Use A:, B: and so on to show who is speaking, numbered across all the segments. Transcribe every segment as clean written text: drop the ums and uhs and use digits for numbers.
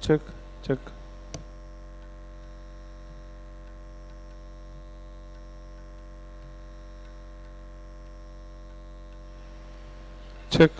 A: Check, check, check.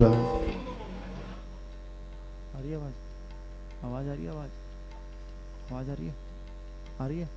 B: आ रही है आवाज़? आवाज़ आ रही है? आवाज़ आवाज़ आ रही है? आ रही है?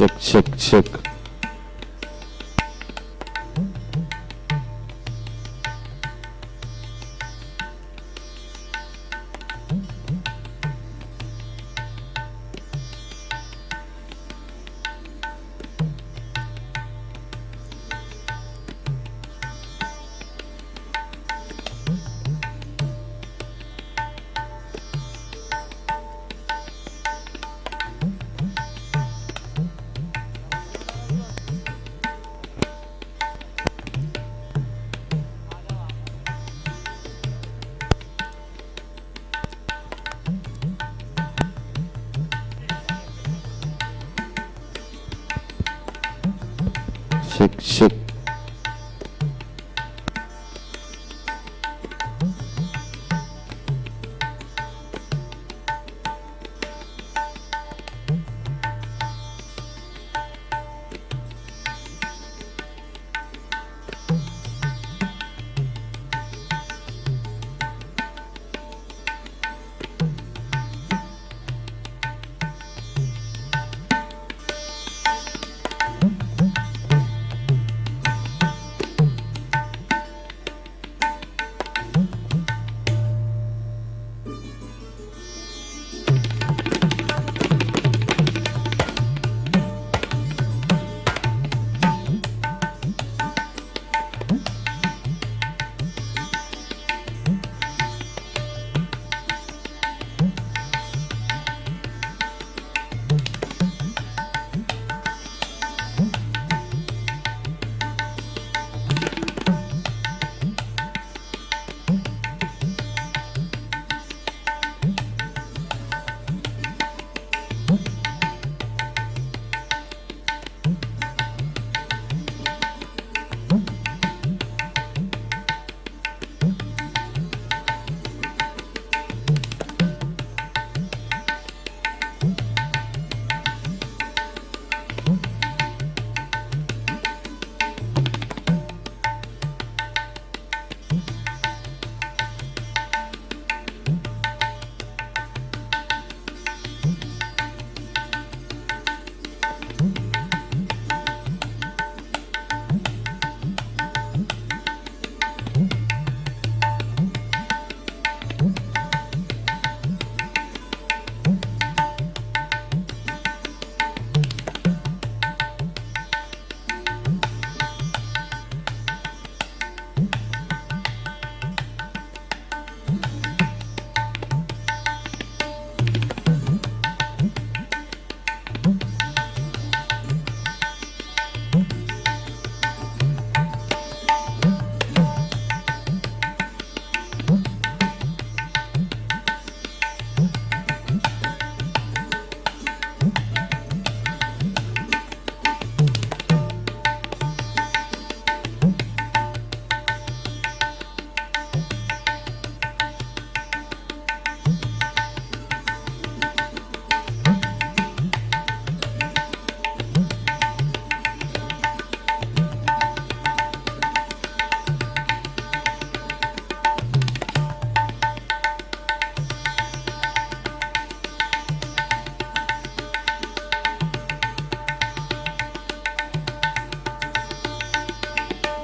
C: check, check, check. Check, check.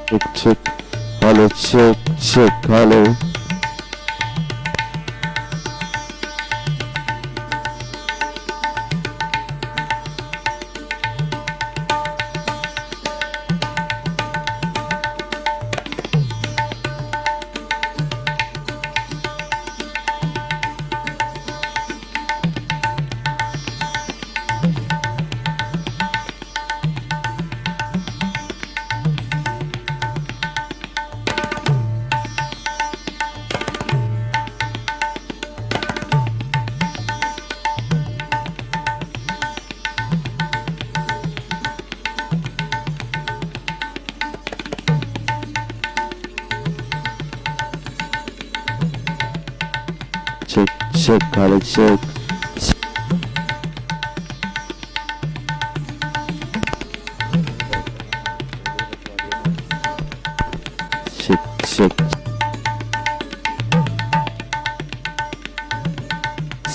C: Check, check. Hello, check, check. Hello. Check, check, hello, check. Check, check.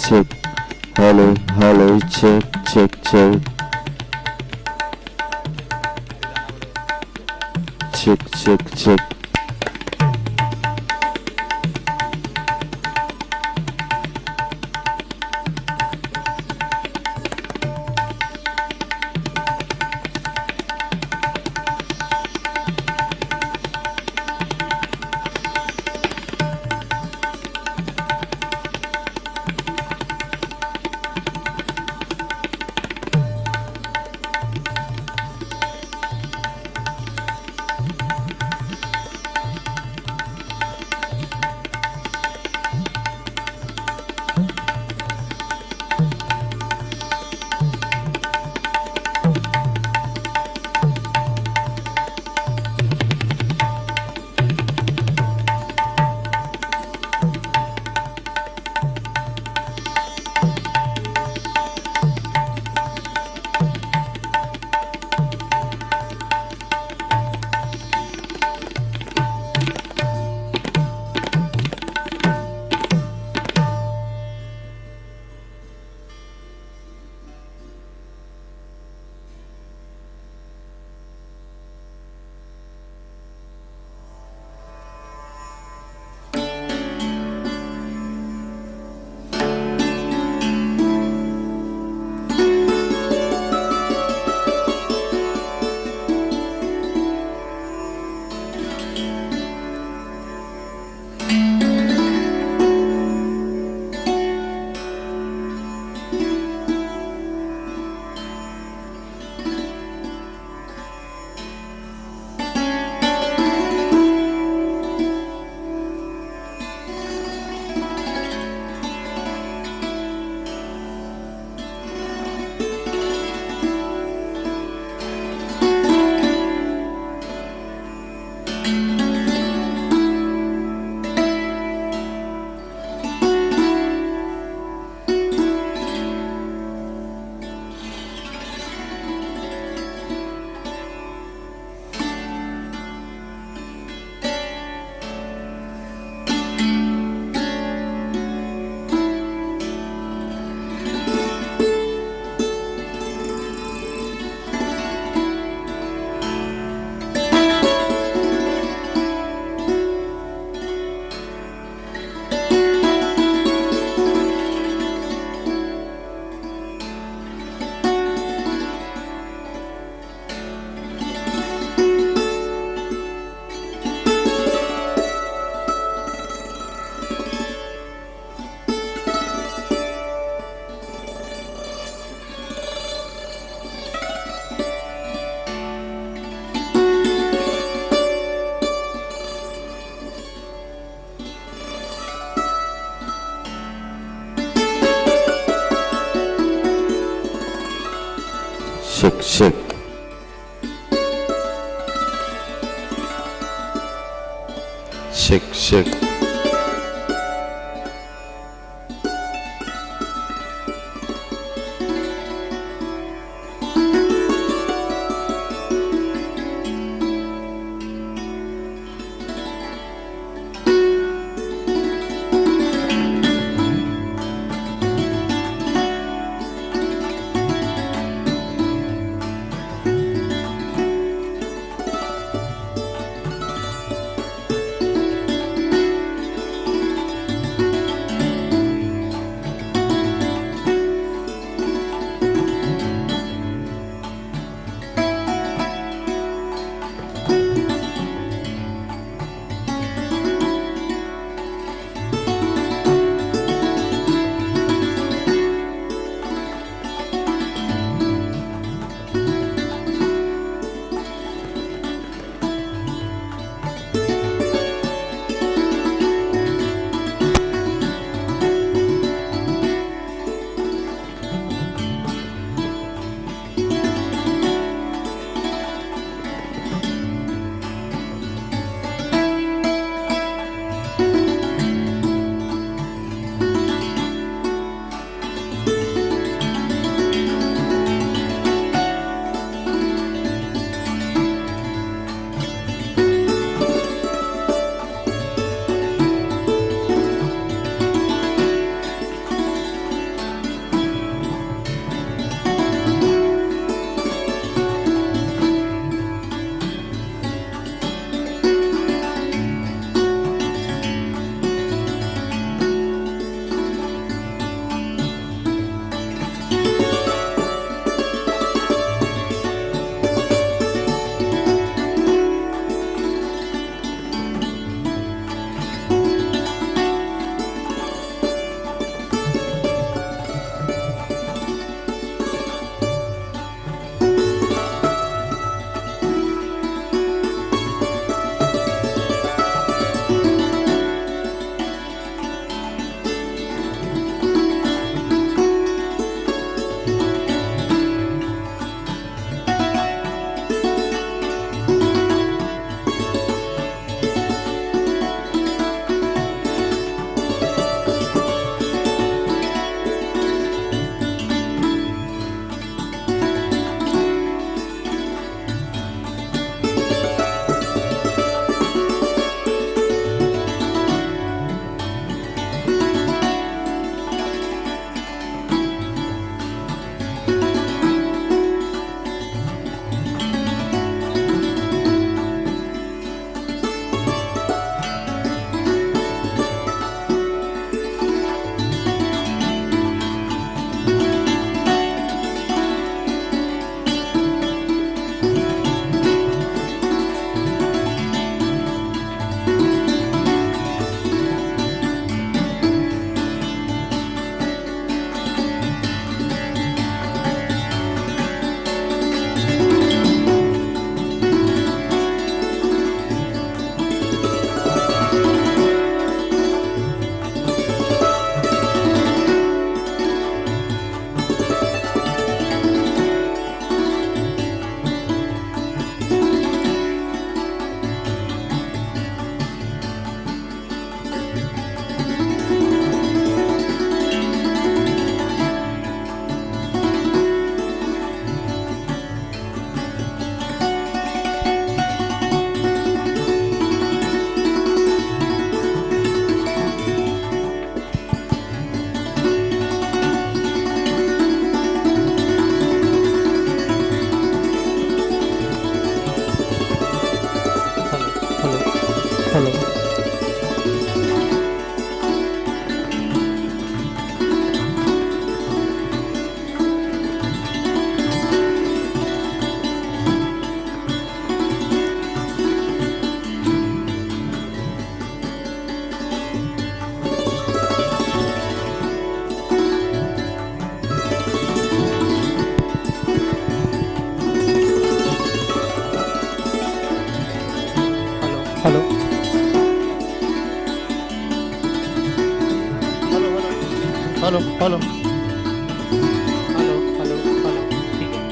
C: Check. Hello, hello, check, check, check. check. Check. Check.
A: Hello hello hello hello hello ठीक है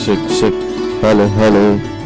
C: check. Hello.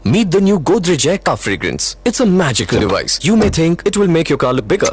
D: Meet the new Godrej Air Car Fragrance. It's a magical device. You may think it will make your car look bigger.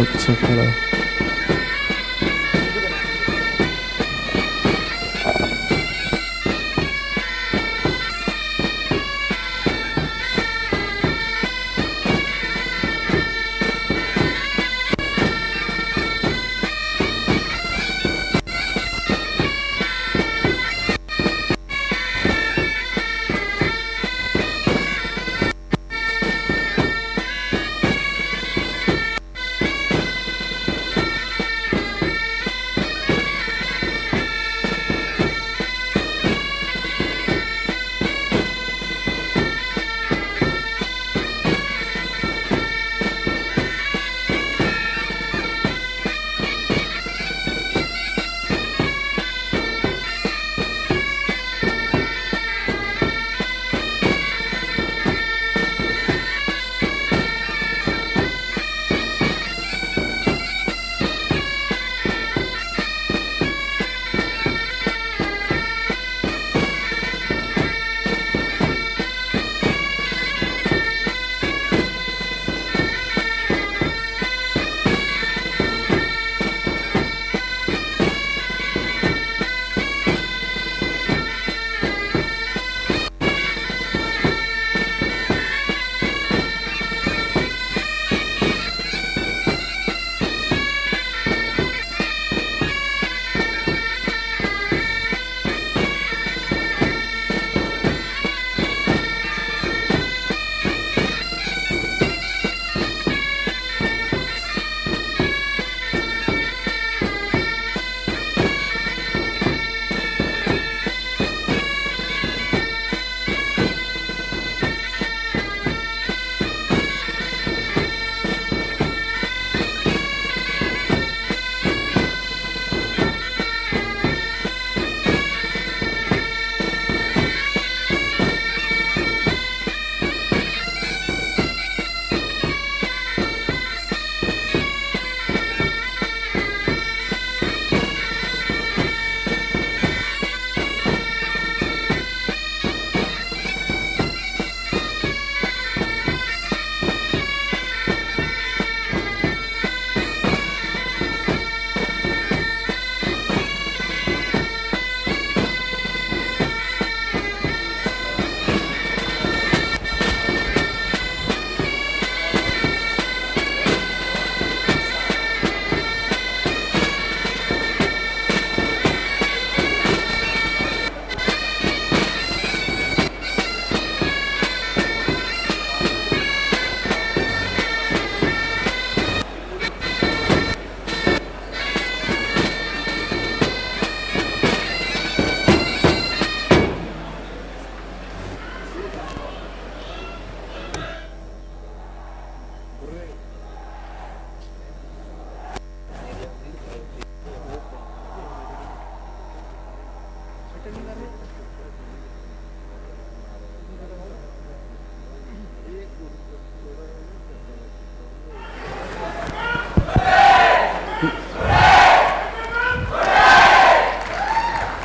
C: check, hello.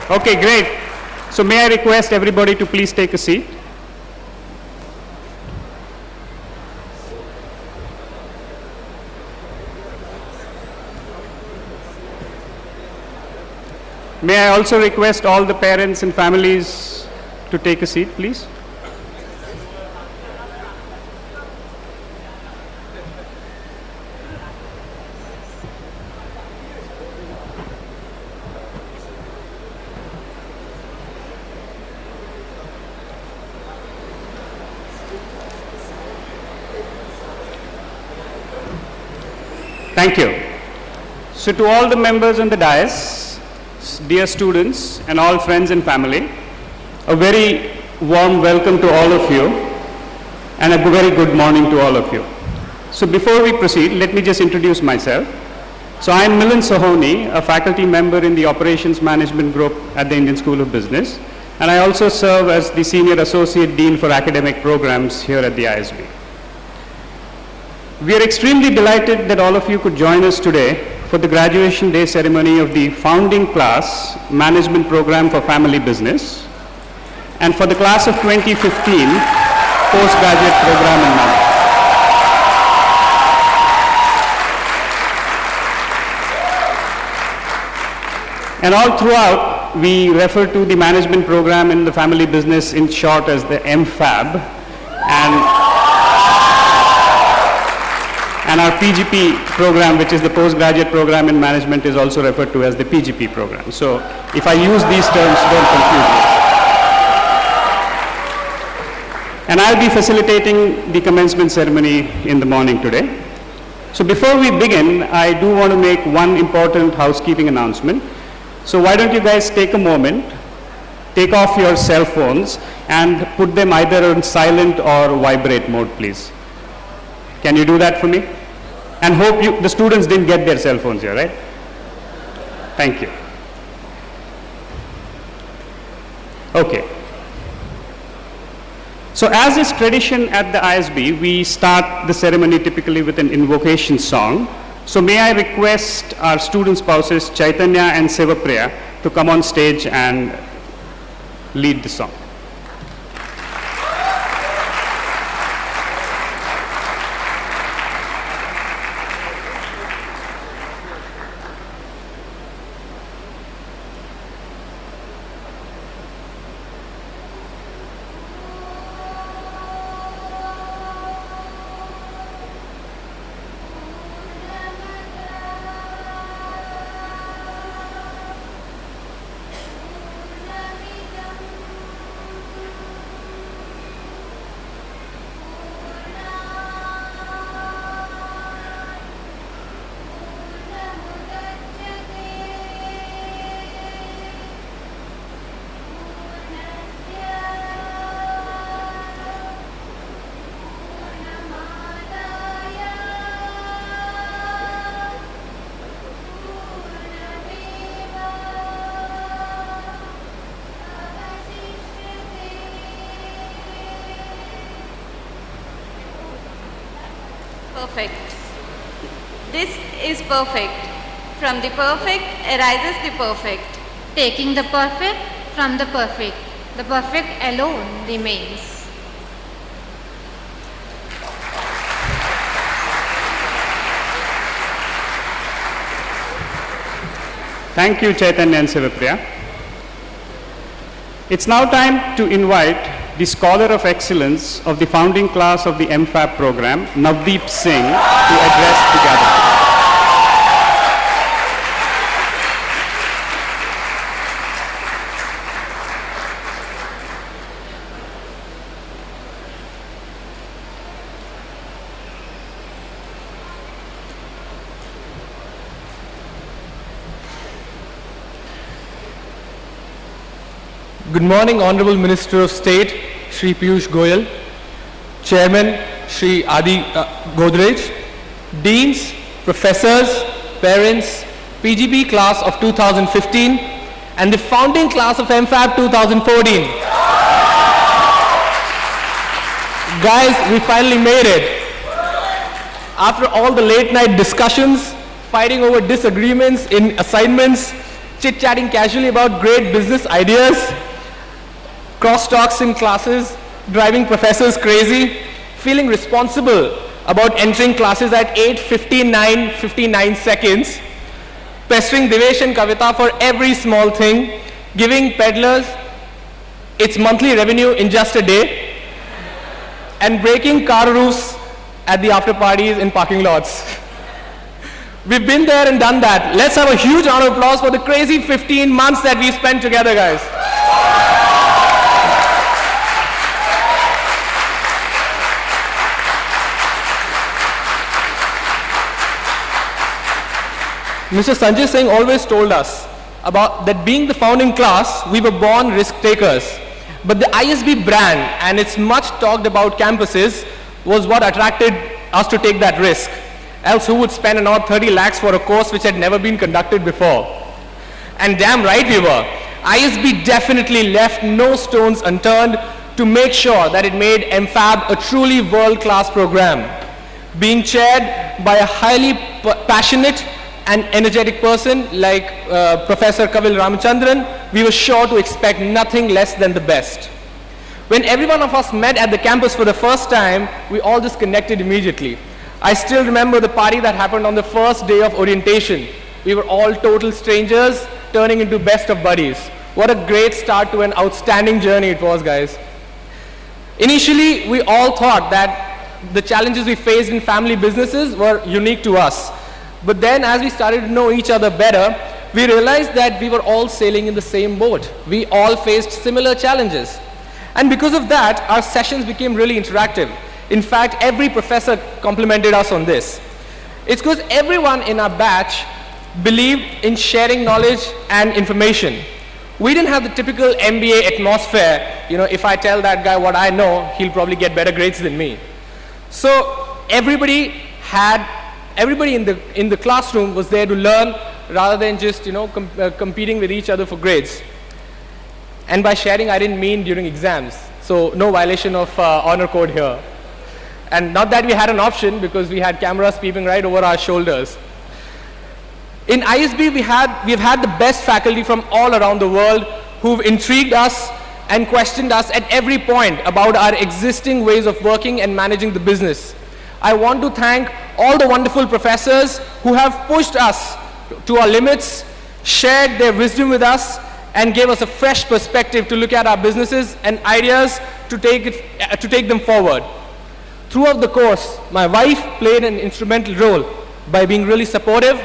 E: Okay, great. So may I request everybody to please take a seat. May I also request all the parents and families to take a seat, please? Thank you. So to all the members on the dais, dear students and all friends and family, a very warm welcome to all of you and a very good morning to all of you. So before we proceed, let me just introduce myself. So I am Milind Sohoni, a faculty member in the Operations Management Group at the Indian School of Business, and I also serve as the Senior Associate Dean for Academic Programs here at the ISB. We are extremely delighted that all of you could join us today for the graduation day ceremony of the Founding Class Management Program for Family Business and for the class of 2015 Postgraduate Program in Management. And all throughout, we refer to the management program in the family business in short as the MFAB. And our PGP program, which is the postgraduate program in management, is also referred to as the PGP program. So if I use these terms, don't confuse me. And I'll be facilitating the commencement ceremony in the morning today. So before we begin, I do want to make one important housekeeping announcement. So why don't you guys take a moment, take off your cell phones and put them either on silent or vibrate mode, please. Can you do that for me? And hope the students didn't get their cell phones here, right? Thank you. Okay. So as is tradition at the ISB, we start the ceremony typically with an invocation song. So may I request our student spouses, Chaitanya and Sivapriya, to come on stage and lead the song.
F: Perfect. This is perfect. From the perfect arises the perfect.
G: Taking the perfect from the perfect alone remains.
E: Thank you, Chaitanya and Sivapriya. It's now time to invite the Scholar of Excellence of the founding class of the MFAB program, Navdeep Singh, to address the gathering.
A: Good morning, Honorable Minister of State, Shri Piyush Goyal, Chairman, Shri Adi Godrej, Deans, Professors, Parents, PGP Class of 2015, and the founding class of MFAB 2014. Guys, we finally made it. After all the late night discussions, fighting over disagreements in assignments, chit-chatting casually about great business ideas, cross-talks in classes, driving professors crazy, feeling responsible about entering classes at 8:59 seconds, pestering Devesh and Kavita for every small thing, giving peddlers its monthly revenue in just a day, and breaking car roofs at the after parties in parking lots. We've been there and done that. Let's have a huge round of applause for the crazy 15 months that we spent together, guys. Mr. Sanjay Singh always told us about that being the founding class, we were born risk takers. But the ISB brand and its much talked about campuses was what attracted us to take that risk. Else who would spend another 30 lakhs for a course which had never been conducted before? And damn right we were. ISB definitely left no stones unturned to make sure that it made MFAB a truly world-class program. Being chaired by a highly passionate and energetic person like Professor Kavil Ramachandran, we were sure to expect nothing less than the best. When every one of us met at the campus for the first time, we all just connected immediately. I still remember the party that happened on the first day of orientation. We were all total strangers turning into best of buddies. What a great start to an outstanding journey it was, guys. Initially, we all thought that the challenges we faced in family businesses were unique to us. But then as we started to know each other better, we realized that we were all sailing in the same boat. We all faced similar challenges. And because of that, our sessions became really interactive. In fact, every professor complimented us on this. It's because everyone in our batch believed in sharing knowledge and information. We didn't have the typical MBA atmosphere. You know, if I tell that guy what I know, he'll probably get better grades than me. So everybody in the classroom was there to learn rather than just, competing with each other for grades. And by sharing, I didn't mean during exams. So no violation of honor code here. And not that we had an option, because we had cameras peeping right over our shoulders. In ISB, we've had the best faculty from all around the world who've intrigued us and questioned us at every point about our existing ways of working and managing the business. I want to thank all the wonderful professors who have pushed us to our limits, shared their wisdom with us, and gave us a fresh perspective to look at our businesses and ideas to take them forward. Throughout the course, my wife played an instrumental role by being really supportive,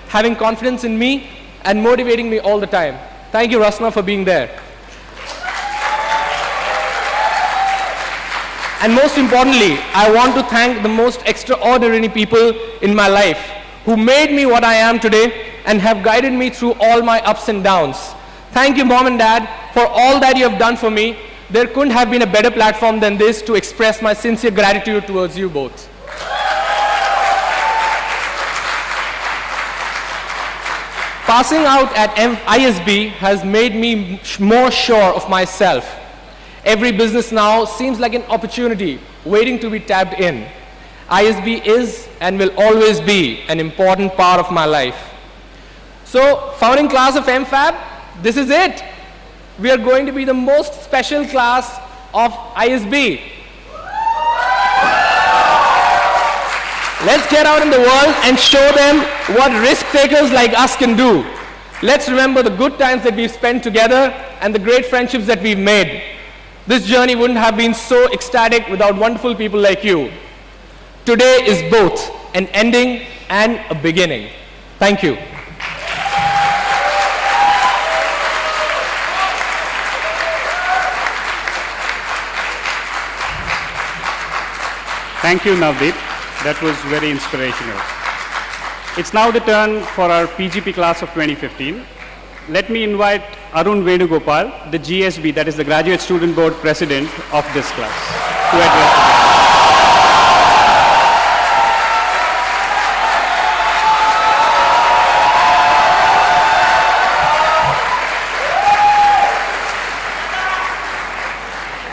A: having confidence in me, and motivating me all the time. Thank you, Rasna, for being there. And most importantly, I want to thank the most extraordinary people in my life who made me what I am today and have guided me through all my ups and downs. Thank you, Mom and Dad, for all that you have done for me. There couldn't have been a better platform than this to express my sincere gratitude towards you both. Passing out at ISB has made me more sure of myself. Every business now seems like an opportunity waiting to be tapped in. ISB is and will always be an important part of my life. So, founding class of MFAB, this is it. We are going to be the most special class of ISB. Let's get out in the world and show them what risk takers like us can do. Let's remember the good times that we've spent together and the great friendships that we've made. This journey wouldn't have been so ecstatic without wonderful people like you. Today is both an ending and a beginning. Thank you.
E: Thank you, Navdeep. That was very inspirational. It's now the turn for our PGP class of 2015. Let me invite Arun Venugopal, the GSB, that is the Graduate Student Board President of this class, to address the class.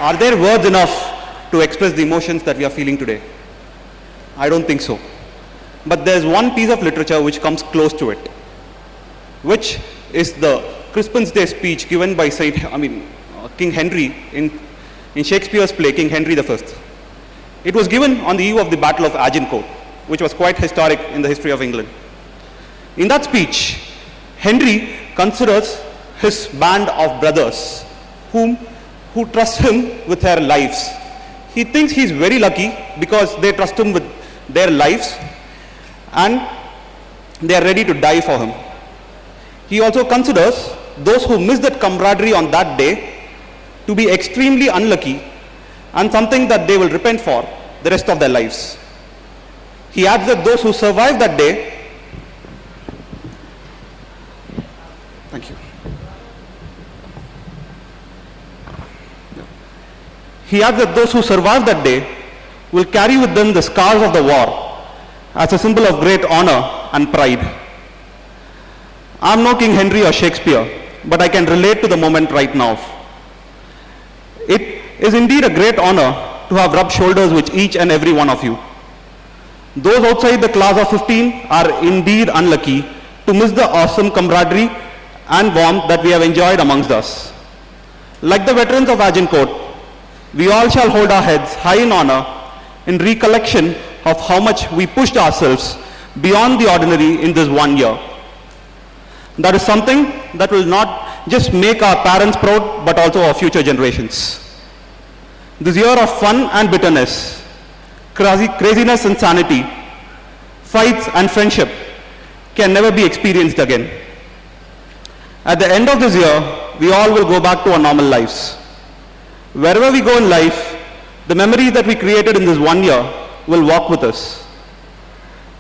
H: Are there words enough to express the emotions that we are feeling today? I don't think so. But there's one piece of literature which comes close to it, which is the Crispin's Day speech given by King Henry in Shakespeare's play King Henry I. It was given on the eve of the Battle of Agincourt, which was quite historic in the history of England. In that speech, Henry considers his band of brothers who trust him with their lives. He thinks he's very lucky because they trust him with their lives and they are ready to die for him. He also considers those who miss that camaraderie on that day to be extremely unlucky and something that they will repent for the rest of their lives. He adds that those who survive that day, thank you. He adds that those who survive that day will carry with them the scars of the war as a symbol of great honor and pride. I'm no King Henry or Shakespeare, but I can relate to the moment right now. It is indeed a great honor to have rubbed shoulders with each and every one of you. Those outside the class of 15 are indeed unlucky to miss the awesome camaraderie and warmth that we have enjoyed amongst us. Like the veterans of Agincourt, we all shall hold our heads high in honor in recollection of how much we pushed ourselves beyond the ordinary in this 1 year. That is something that will not just make our parents proud, but also our future generations. This year of fun and bitterness, craziness and sanity, fights and friendship can never be experienced again. At the end of this year, we all will go back to our normal lives. Wherever we go in life, the memories that we created in this 1 year will walk with us.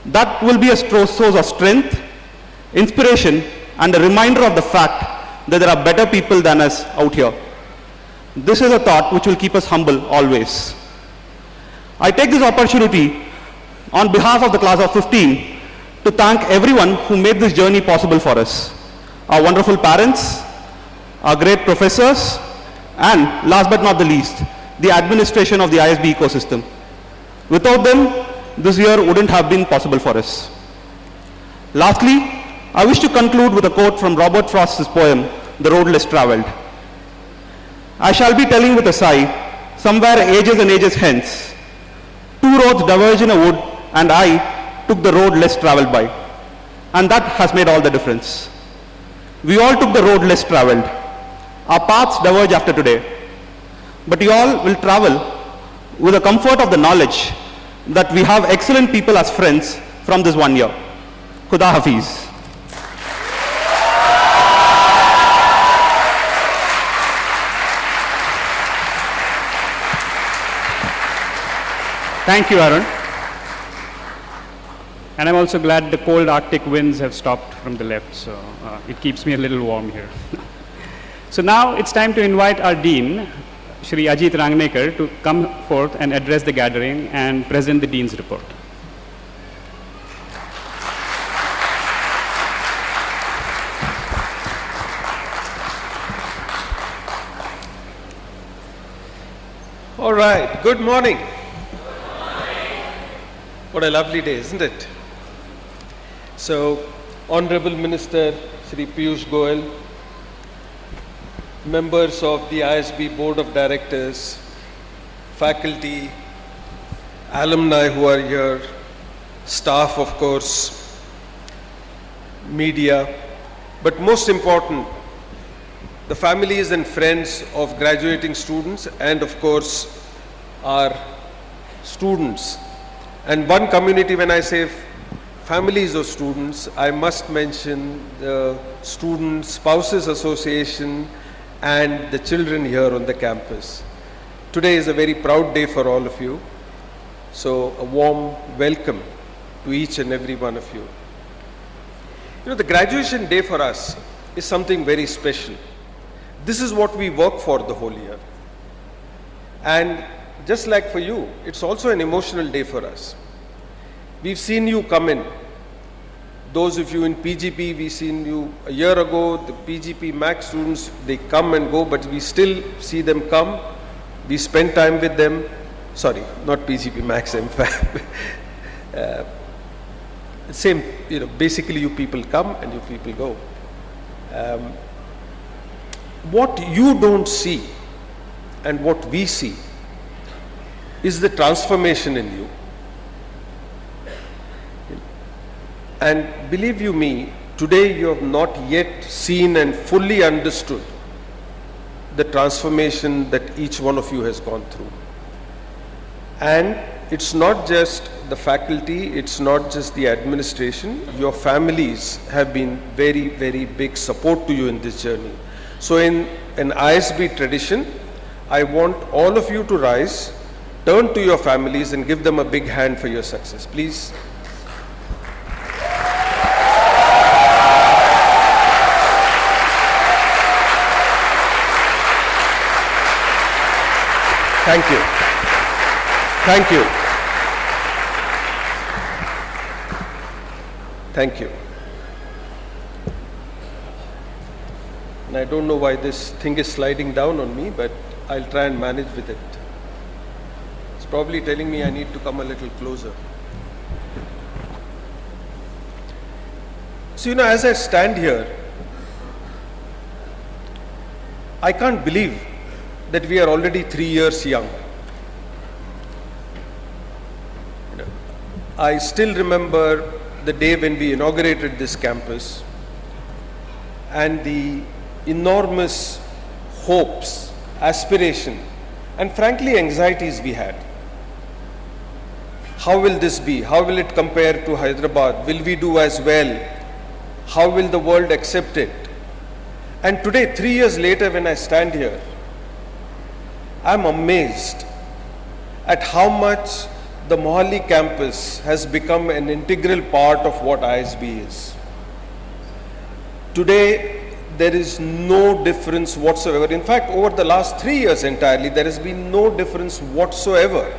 H: That will be a source of strength, inspiration, and a reminder of the fact that there are better people than us out here. This is a thought which will keep us humble always. I take this opportunity on behalf of the class of 15 to thank everyone who made this journey possible for us. Our wonderful parents, our great professors, and last but not the least, the administration of the ISB ecosystem. Without them, this year wouldn't have been possible for us. Lastly, I wish to conclude with a quote from Robert Frost's poem, The Road Less Traveled. I shall be telling with a sigh, somewhere ages and ages hence, two roads diverged in a wood, and I took the road less traveled by. And that has made all the difference. We all took the road less traveled. Our paths diverge after today. But you all will travel with the comfort of the knowledge that we have excellent people as friends from this 1 year. Khuda Hafiz.
E: Thank you, Arun. And I'm also glad the cold Arctic winds have stopped from the left, so it keeps me a little warm here. So now it's time to invite our Dean, Shri Ajit Rangnekar, to come forth and address the gathering and present the Dean's report.
I: All right, good morning. What a lovely day, isn't it? So, Honorable Minister Shri Piyush Goyal, members of the ISB Board of Directors, faculty, alumni who are here, staff of course, media, but most important, the families and friends of graduating students and of course our students. And one community, when I say families of students, I must mention the Student Spouses Association and the children here on the campus. Today is a very proud day for all of you. So a warm welcome to each and every one of you. You know, the graduation day for us is something very special. This is what we work for the whole year. And just like for you, it's also an emotional day for us. We've seen you come in. Those of you in PGP, we've seen you a year ago. The PGP Max students, they come and go, but we still see them come. We spend time with them. Sorry, not PGP Max, MFAB. Same, you know, basically you people come and you people go. What you don't see and what we see is the transformation in you. And believe you me, today you have not yet seen and fully understood the transformation that each one of you has gone through. And it's not just the faculty, it's not just the administration, your families have been very, very big support to you in this journey. So in an ISB tradition, I want all of you to rise, turn to your families and give them a big hand for your success. Please. Thank you. Thank you. Thank you. And I don't know why this thing is sliding down on me, but I'll try and manage with it. It's probably telling me I need to come a little closer. So, you know, as I stand here, I can't believe that we are already 3 years young. You know, I still remember the day when we inaugurated this campus. and the enormous hopes, aspiration, and frankly anxieties we had. How will this be? How will it compare to Hyderabad? Will we do as well? How will the world accept it? And today, 3 years later, when I stand here, I'm amazed at how much the Mohali campus has become an integral part of what ISB is. Today, there is no difference whatsoever. In fact, over the last 3 years entirely, there has been no difference whatsoever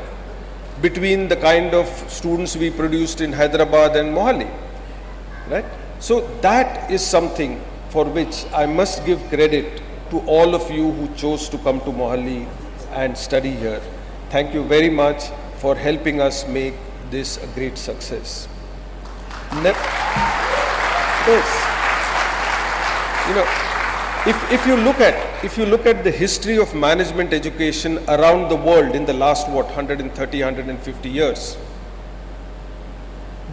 I: between the kind of students we produced in Hyderabad and Mohali, right? So that is something for which I must give credit to all of you who chose to come to Mohali and study here. Thank you very much for helping us make this a great success. Yes. You know, if you look at the history of management education around the world in the last 130, 150 years,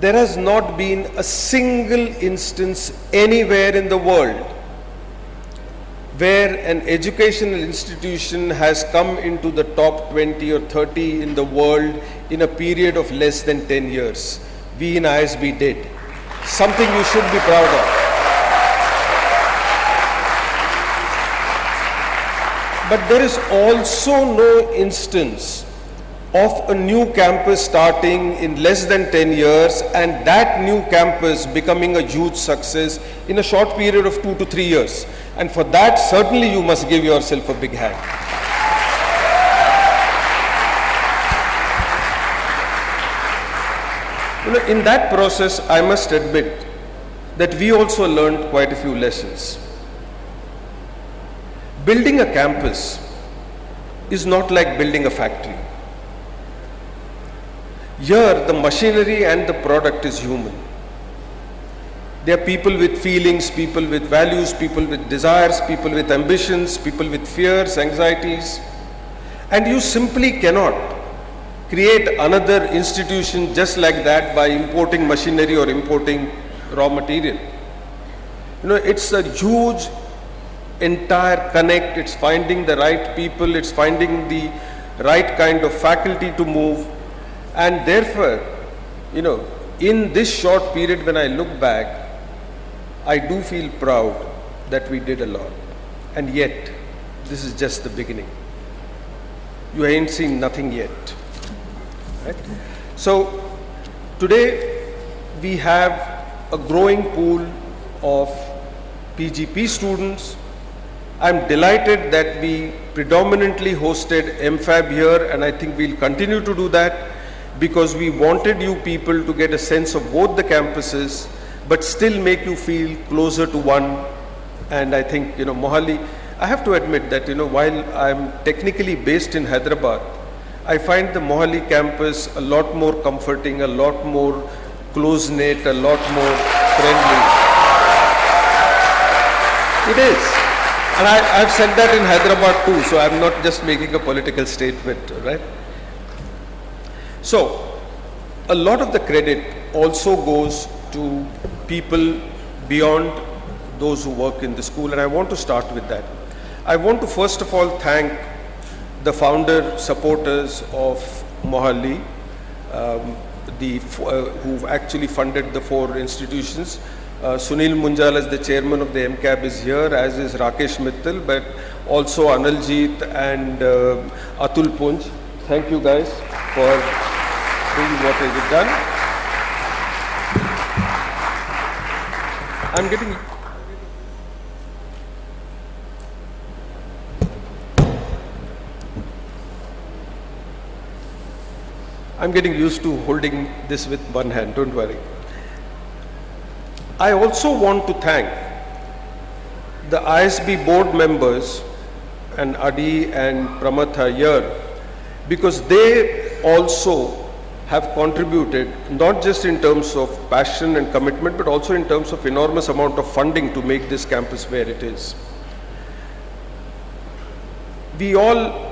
I: there has not been a single instance anywhere in the world where an educational institution has come into the top 20 or 30 in the world in a period of less than 10 years. We in ISB did. Something you should be proud of. But there is also no instance of a new campus starting in less than 10 years and that new campus becoming a huge success in a short period of 2 to 3 years. And for that, certainly you must give yourself a big hand. You know, in that process, I must admit that we also learned quite a few lessons. Building a campus is not like building a factory. Here, the machinery and the product is human. There are people with feelings, people with values, people with desires, people with ambitions, people with fears, anxieties. And you simply cannot create another institution just like that by importing machinery or importing raw material. You know, it's a huge entire connect, it's finding the right people, it's finding the right kind of faculty to move. And therefore, you know, in this short period when I look back, I do feel proud that we did a lot. And yet, this is just the beginning. You ain't seen nothing yet. Right? So, today we have a growing pool of PGP students. I'm delighted that we predominantly hosted MFAB here, and I think we'll continue to do that because we wanted you people to get a sense of both the campuses but still make you feel closer to one. And I think, you know, Mohali, I have to admit that, you know, while I'm technically based in Hyderabad, I find the Mohali campus a lot more comforting, a lot more close-knit, a lot more friendly. It is. And I've said that in Hyderabad too, so I'm not just making a political statement, right? So, a lot of the credit also goes to people beyond those who work in the school, and I want to start with that. I want to first of all thank the founder supporters of Mohali, who actually funded the 4 institutions. Sunil Munjal as the chairman of the MCAB is here, as is Rakesh Mittal, but also Analjeet and Atul Punj. Thank you guys for doing what you've done. I'm getting used to holding this with one hand, don't worry. I also want to thank the ISB board members, and Adi and Pramath are here, because they also have contributed not just in terms of passion and commitment, but also in terms of enormous amount of funding to make this campus where it is. We all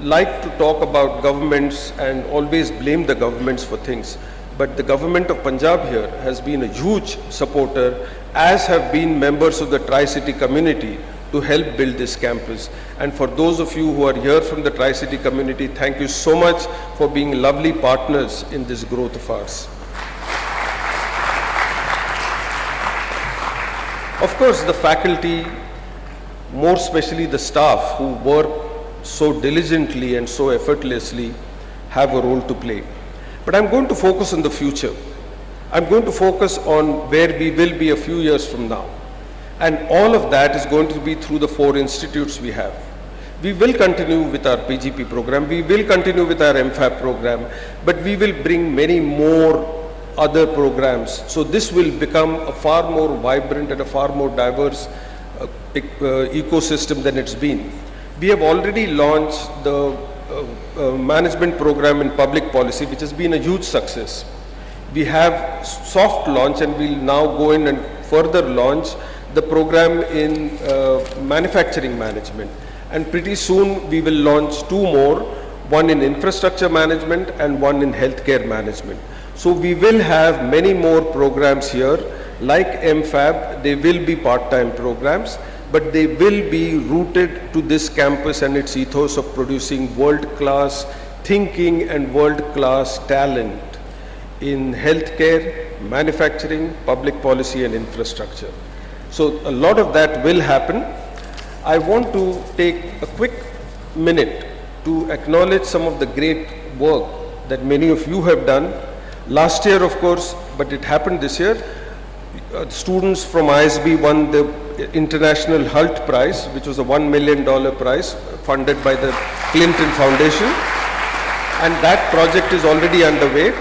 I: like to talk about governments and always blame the governments for things, but the government of Punjab here has been a huge supporter as have been members of the Tri-City community to help build this campus. And for those of you who are here from the Tri-City community, thank you so much for being lovely partners in this growth of ours. Of course, the faculty, more especially the staff who work so diligently and so effortlessly, have a role to play. But I'm going to focus on the future. I'm going to focus on where we will be a few years from now. And all of that is going to be through the 4 institutes we have. We will continue with our PGP program, we will continue with our MFAB program, but we will bring many more other programs. So this will become a far more vibrant and a far more diverse ecosystem than it's been. We have already launched the management program in public policy, which has been a huge success. We have soft launch, and we'll now go in and further launch the program in manufacturing management. And pretty soon we will launch 2 more, one in infrastructure management and one in healthcare management. So we will have many more programs here, like MFAB. They will be part-time programs, but they will be rooted to this campus and its ethos of producing world-class thinking and world-class talent in healthcare, manufacturing, public policy and infrastructure. So a lot of that will happen. I want to take a quick minute to acknowledge some of the great work that many of you have done. Last year, of course, but it happened this year, students from ISB won the International HALT Prize, which was a $1 million prize funded by the Clinton Foundation. And that project is already underway.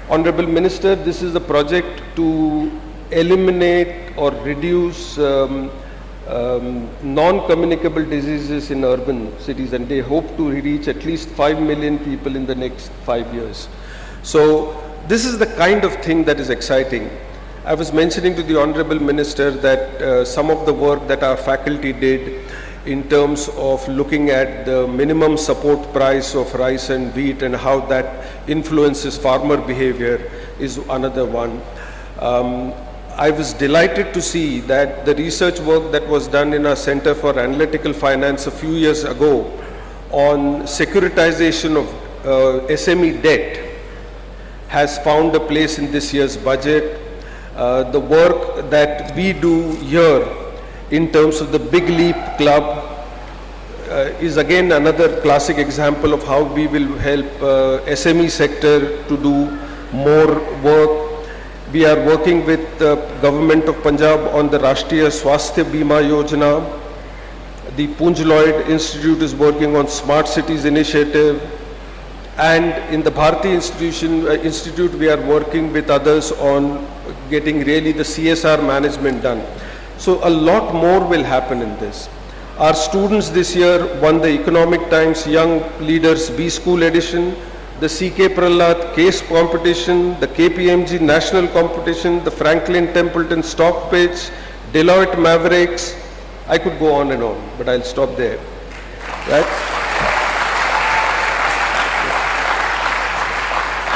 I: Honorable Minister, this is a project to eliminate or reduce non-communicable diseases in urban cities, and they hope to reach at least 5 million people in the next 5 years. So this is the kind of thing that is exciting. I was mentioning to the Honorable Minister that some of the work that our faculty did in terms of looking at the minimum support price of rice and wheat and how that influences farmer behavior is another one. I was delighted to see that the research work that was done in our Center for Analytical Finance a few years ago on securitization of SME debt has found a place in this year's budget. The work that we do here in terms of the Big Leap Club is again another classic example of how we will help SME sector to do more work. We are working with the government of Punjab on the Rashtriya Swasthya Bima Yojana. The Poonj Lloyd Institute is working on Smart Cities Initiative. And in the Bharati Institute, we are working with others on getting really the CSR management done. So a lot more will happen in this. Our students this year won the Economic Times Young Leaders B School Edition, the CK Prahlad Case Competition, the KPMG National Competition, the Franklin Templeton Stock Pitch, Deloitte Mavericks. I could go on and on, but I'll stop there. Right?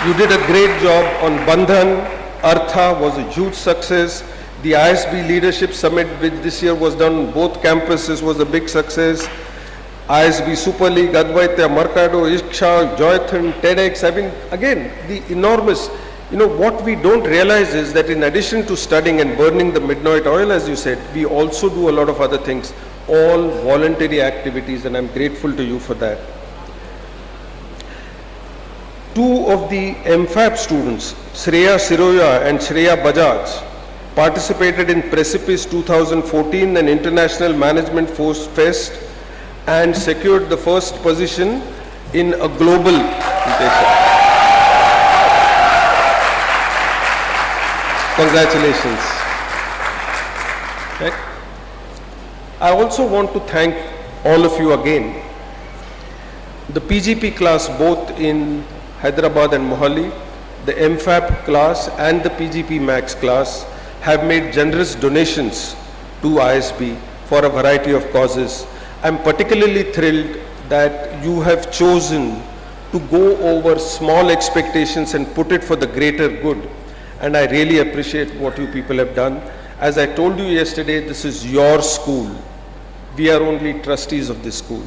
I: You did a great job on Bandhan. Artha was a huge success. The ISB Leadership Summit, which this year was done on both campuses, was a big success. ISB Super League, Advaita, Mercado, Iksha, Joyathan, TEDx. I mean, again, the enormous, what we don't realize is that in addition to studying and burning the midnight oil, as you said, we also do a lot of other things, all voluntary activities, and I'm grateful to you for that. 2 of the MFAB students, Shreya Siroya and Shreya Bajaj, participated in Precipice 2014 and International Management Force Fest and secured the first position in a global competition. Congratulations. Right. I also want to thank all of you again. The PGP class, both in Hyderabad and Mohali, the MFAB class and the PGP Max class have made generous donations to ISB for a variety of causes. I'm particularly thrilled that you have chosen to go over small expectations and put it for the greater good. And I really appreciate what you people have done. As I told you yesterday, this is your school. We are only trustees of this school.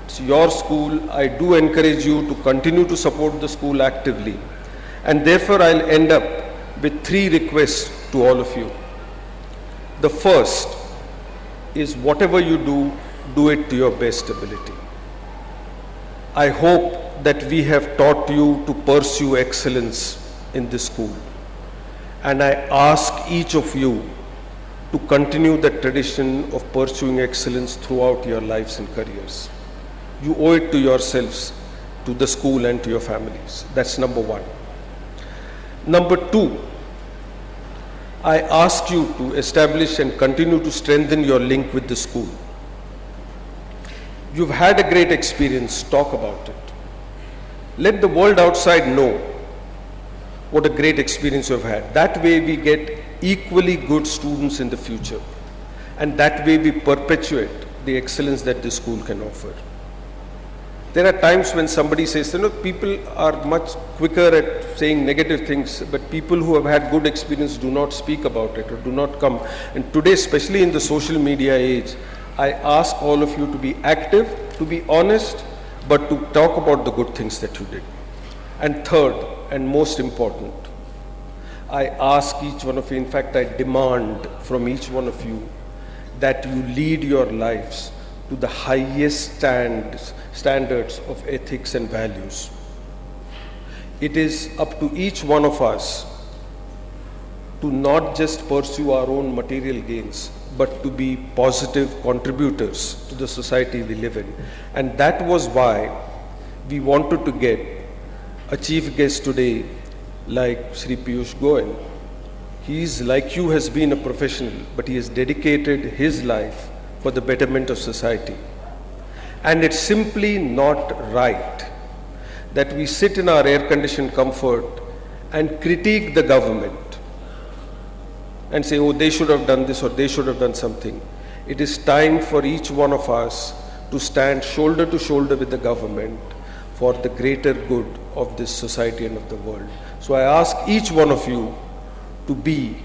I: It's your school. I do encourage you to continue to support the school actively. And therefore, I'll end up with 3 requests to all of you. The first is, whatever you do, do it to your best ability. I hope that we have taught you to pursue excellence in this school. And I ask each of you to continue the tradition of pursuing excellence throughout your lives and careers. You owe it to yourselves, to the school and to your families. That's number 1. Number 2, I ask you to establish and continue to strengthen your link with the school. You've had a great experience, talk about it. Let the world outside know what a great experience you've had. That way we get equally good students in the future. And that way we perpetuate the excellence that this school can offer. There are times when somebody says, people are much quicker at saying negative things, but people who have had good experience do not speak about it or do not come. And today, especially in the social media age, I ask all of you to be active, to be honest, but to talk about the good things that you did. And third, and most important, I ask each one of you, in fact, I demand from each one of you that you lead your lives to the highest standards of ethics and values. It is up to each one of us to not just pursue our own material gains, but to be positive contributors to the society we live in. And that was why we wanted to get a chief guest today like Shri Piyush Goyal. He is, like you, has been a professional, but he has dedicated his life for the betterment of society. And it's simply not right that we sit in our air-conditioned comfort and critique the government and say, oh, they should have done this or they should have done something. It is time for each one of us to stand shoulder to shoulder with the government for the greater good of this society and of the world. So I ask each one of you to be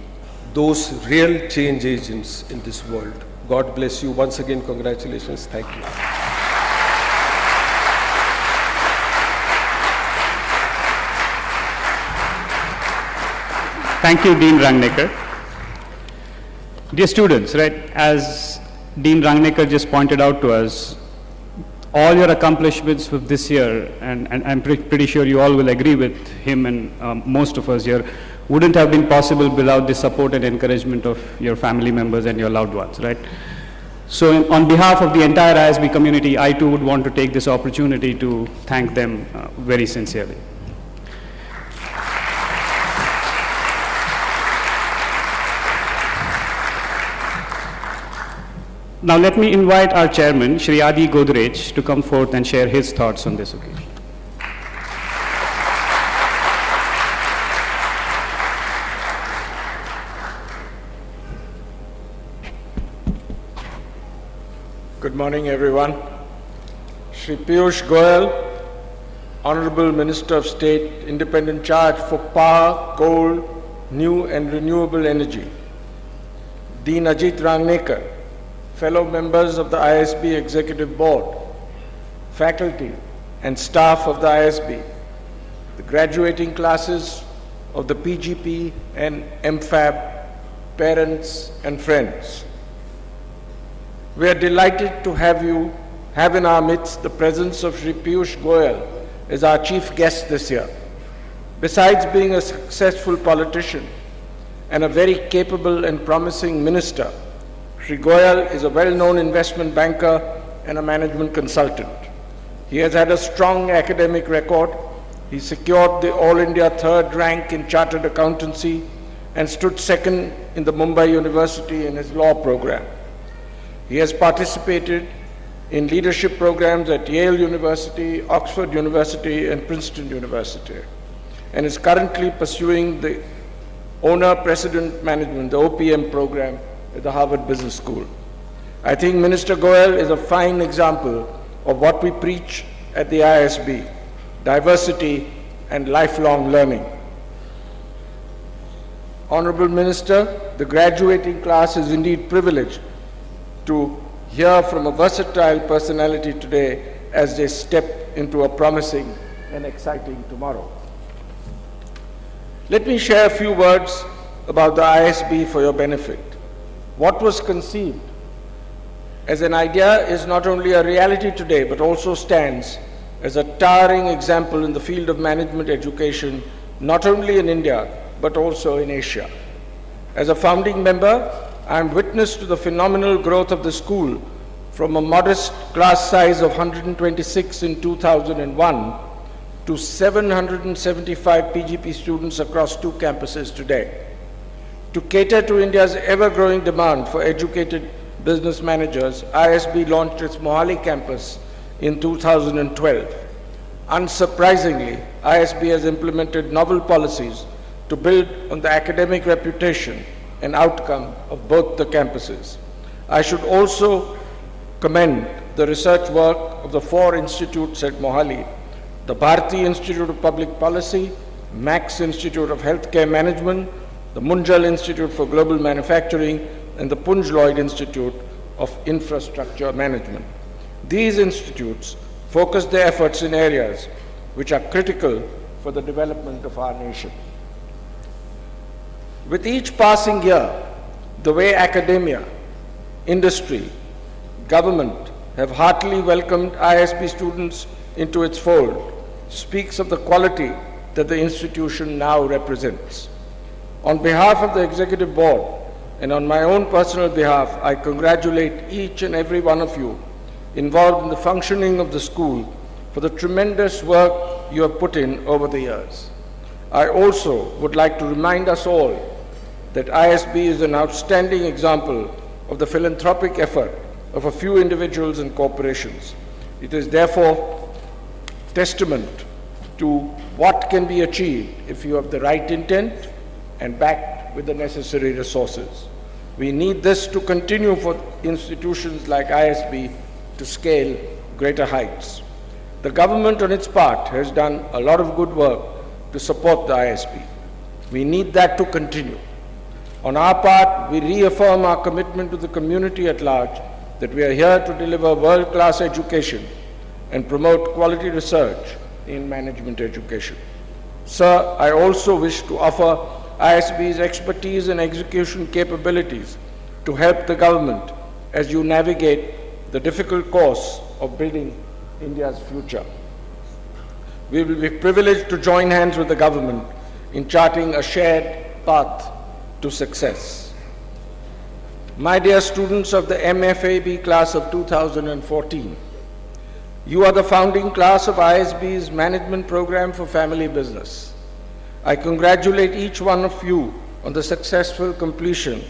I: those real change agents in this world. God bless you. Once again, congratulations. Thank you.
E: Thank you, Dean Rangnecker. Dear students, right, as Dean Rangnecker just pointed out to us, all your accomplishments of this year, and I'm pretty sure you all will agree with him and most of us here, wouldn't have been possible without the support and encouragement of your family members and your loved ones, right? So on behalf of the entire ISB community, I too would want to take this opportunity to thank them very sincerely. Now let me invite our chairman, Shri Adi Godrej, to come forth and share his thoughts on this occasion.
J: Good morning, everyone. Shri Piyush Goyal, Honorable Minister of State, Independent Charge for Power, Coal, New and Renewable Energy. Dean Ajit Rangnecker, fellow members of the ISB Executive Board, faculty and staff of the ISB, the graduating classes of the PGP and MFAB, parents and friends. We are delighted to have in our midst the presence of Shri Piyush Goyal as our chief guest this year. Besides being a successful politician and a very capable and promising minister, Shri Goyal is a well-known investment banker and a management consultant. He has had a strong academic record. He secured the All India third rank in Chartered Accountancy and stood second in the Mumbai University in his law program. He has participated in leadership programs at Yale University, Oxford University, and Princeton University, and is currently pursuing the Owner-President Management, the OPM program at the Harvard Business School. I think Minister Goyal is a fine example of what we preach at the ISB, diversity and lifelong learning. Honorable Minister, the graduating class is indeed privileged to hear from a versatile personality today as they step into a promising and exciting tomorrow. Let me share a few words about the ISB for your benefit. What was conceived as an idea is not only a reality today, but also stands as a towering example in the field of management education, not only in India, but also in Asia. As a founding member, I am witness to the phenomenal growth of the school from a modest class size of 126 in 2001 to 775 PGP students across 2 campuses today. To cater to India's ever-growing demand for educated business managers, ISB launched its Mohali campus in 2012. Unsurprisingly, ISB has implemented novel policies to build on the academic reputation and outcome of both the campuses. I should also commend the research work of the 4 institutes at Mohali: the Bharati Institute of Public Policy, Max Institute of Healthcare Management, the Munjal Institute for Global Manufacturing, and the Punj Lloyd Institute of Infrastructure Management. These institutes focus their efforts in areas which are critical for the development of our nation. With each passing year, the way academia, industry, government have heartily welcomed ISB students into its fold speaks of the quality that the institution now represents. On behalf of the Executive Board and on my own personal behalf, I congratulate each and every one of you involved in the functioning of the school for the tremendous work you have put in over the years. I also would like to remind us all that ISB is an outstanding example of the philanthropic effort of a few individuals and corporations. It is therefore testament to what can be achieved if you have the right intent and backed with the necessary resources. We need this to continue for institutions like ISB to scale greater heights. The government on its part has done a lot of good work to support the ISB. We need that to continue. On our part, we reaffirm our commitment to the community at large that we are here to deliver world-class education and promote quality research in management education. Sir, I also wish to offer ISB's expertise and execution capabilities to help the government as you navigate the difficult course of building India's future. We will be privileged to join hands with the government in charting a shared path to success. My dear students of the MFAB class of 2014, you are the founding class of ISB's Management Program for Family Business. I congratulate each one of you on the successful completion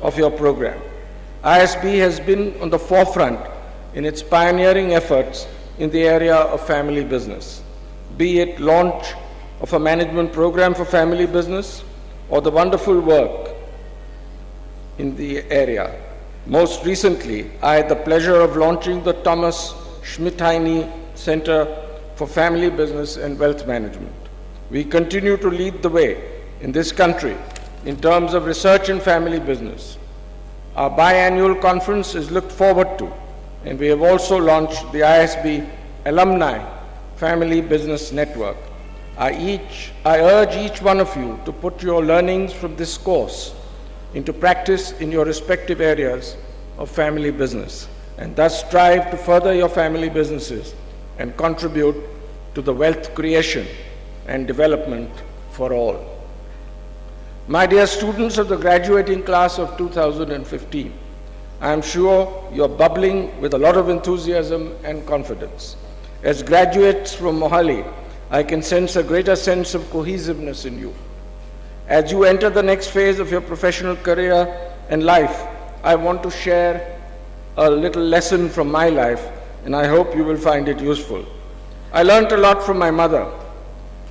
J: of your program. ISB has been on the forefront in its pioneering efforts in the area of family business, be it launch of a management program for family business or the wonderful work in the area. Most recently, I had the pleasure of launching the Thomas Schmidheiny Center for Family Business and Wealth Management. We continue to lead the way in this country in terms of research in family business. Our biannual conference is looked forward to, and we have also launched the ISB Alumni Family Business Network. I urge each one of you to put your learnings from this course into practice in your respective areas of family business, and thus strive to further your family businesses and contribute to the wealth creation and development for all. My dear students of the graduating class of 2015, I am sure you are bubbling with a lot of enthusiasm and confidence. As graduates from Mohali, I can sense a greater sense of cohesiveness in you. As you enter the next phase of your professional career and life, I want to share a little lesson from my life, and I hope you will find it useful. I learned a lot from my mother.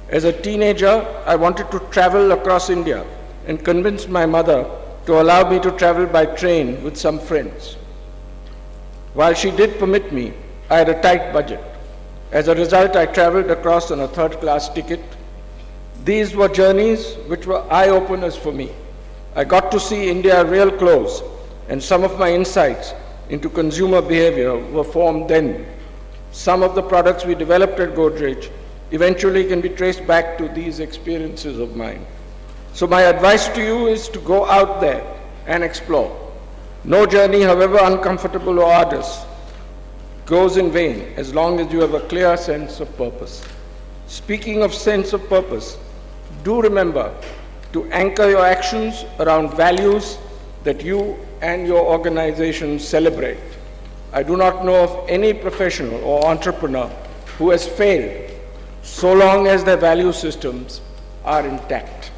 J: As a teenager, I wanted to travel across India and convinced my mother to allow me to travel by train with some friends. While she did permit me, I had a tight budget. As a result, I traveled across on a third-class ticket. These were journeys which were eye-openers for me. I got to see India real close, and some of my insights into consumer behavior were formed then. Some of the products we developed at Godrej eventually can be traced back to these experiences of mine. So my advice to you is to go out there and explore. No journey, however uncomfortable or arduous, goes in vain as long as you have a clear sense of purpose. Speaking of sense of purpose, do remember to anchor your actions around values that you and your organization celebrate. I do not know of any professional or entrepreneur who has failed so long as their value systems are intact.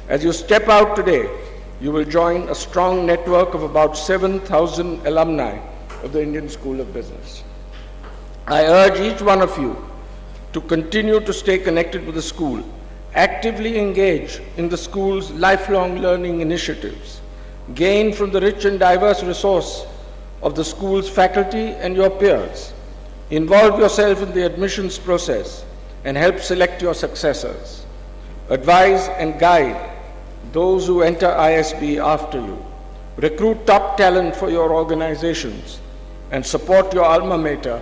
J: As you step out today, you will join a strong network of about 7,000 alumni of the Indian School of Business. I urge each one of you to continue to stay connected with the school, actively engage in the school's lifelong learning initiatives, gain from the rich and diverse resource of the school's faculty and your peers, involve yourself in the admissions process, and help select your successors. Advise and guide those who enter ISB after you. Recruit top talent for your organizations and support your alma mater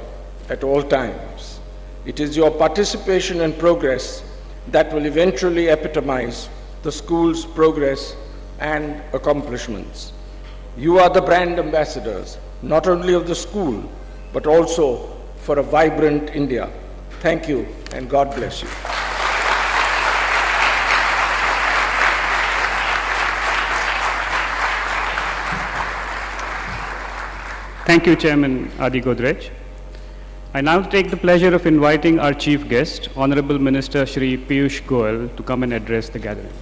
J: at all times. It is your participation and progress that will eventually epitomize the school's progress and accomplishments. You are the brand ambassadors, not only of the school, but also for a vibrant India. Thank you, and God bless you.
E: Thank you, Chairman Adi Godrej. I now take the pleasure of inviting our chief guest, Honorable Minister Shri Piyush Goyal, to come and address the gathering.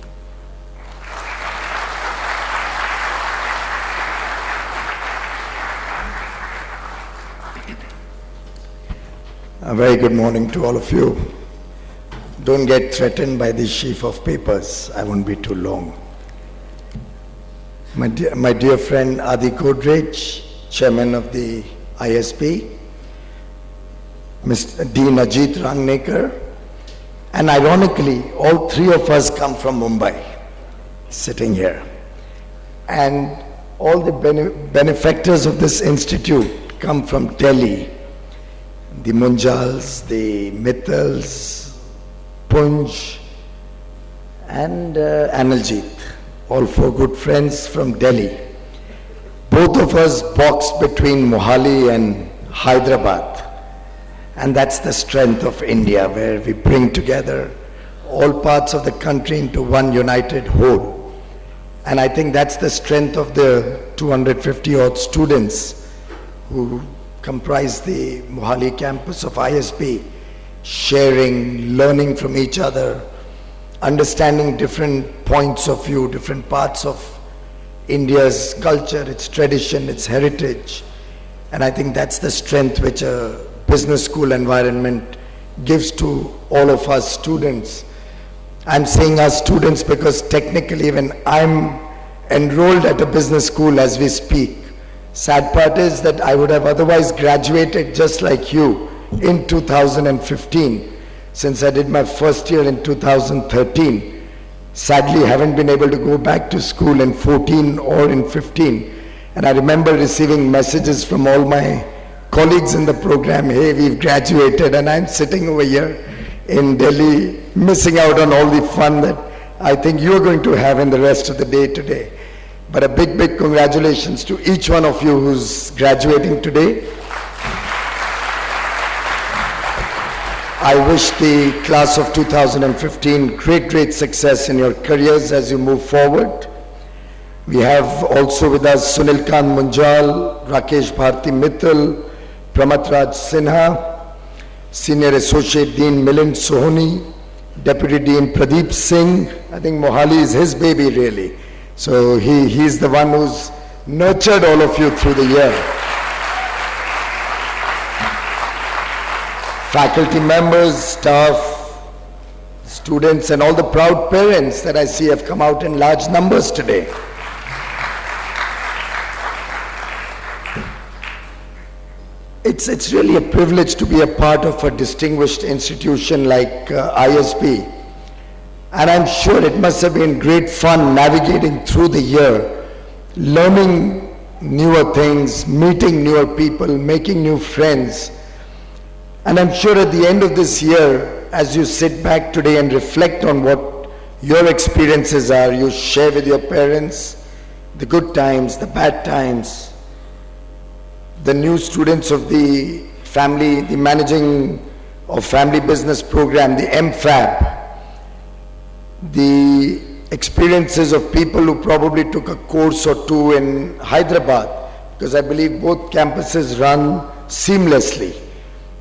K: A very good morning to all of you. Don't get threatened by this sheaf of papers. I won't be too long. My dear friend Adi Godrej, Chairman of the ISB, Mr. Dean Ajit Rangnekar, and ironically, all three of us come from Mumbai, sitting here. And all the benefactors of this institute come from Delhi. The Munjals, the Mittals, Punj, and Analjit, all four good friends from Delhi. Both of us boxed between Mohali and Hyderabad. And that's the strength of India, where we bring together all parts of the country into one united whole. And I think that's the strength of the 250 odd students who comprise the Mohali campus of ISB, sharing, learning from each other, understanding different points of view, different parts of India's culture, its tradition, its heritage. And I think that's the strength which a business school environment gives to all of us students. I'm saying us students because technically when I'm enrolled at a business school as we speak, sad part is that I would have otherwise graduated just like you in 2015, since I did my first year in 2013. Sadly, haven't been able to go back to school in 14 or in 15. And I remember receiving messages from all my colleagues in the program, hey, we've graduated, and I'm sitting over here in Delhi, missing out on all the fun that I think you're going to have in the rest of the day today. But a big, big congratulations to each one of you who's graduating today. I wish the class of 2015 great success in your careers as you move forward. We have also with us Sunil Kant Munjal, Rakesh Bharti Mittal, Pramat Raj Sinha, Senior Associate Dean Milind Sohoni, Deputy Dean Pradeep Singh. I think Mohali is his baby really. So he's the one who's nurtured all of you through the year. Faculty members, staff, students, and all the proud parents that I see have come out in large numbers today. It's really a privilege to be a part of a distinguished institution like ISB. And I'm sure it must have been great fun navigating through the year, learning newer things, meeting newer people, making new friends. And I'm sure at the end of this year, as you sit back today and reflect on what your experiences are, you share with your parents the good times, the bad times, the new students of the family, the managing of family business program, the MFAB, the experiences of people who probably took a course or two in Hyderabad, because I believe both campuses run seamlessly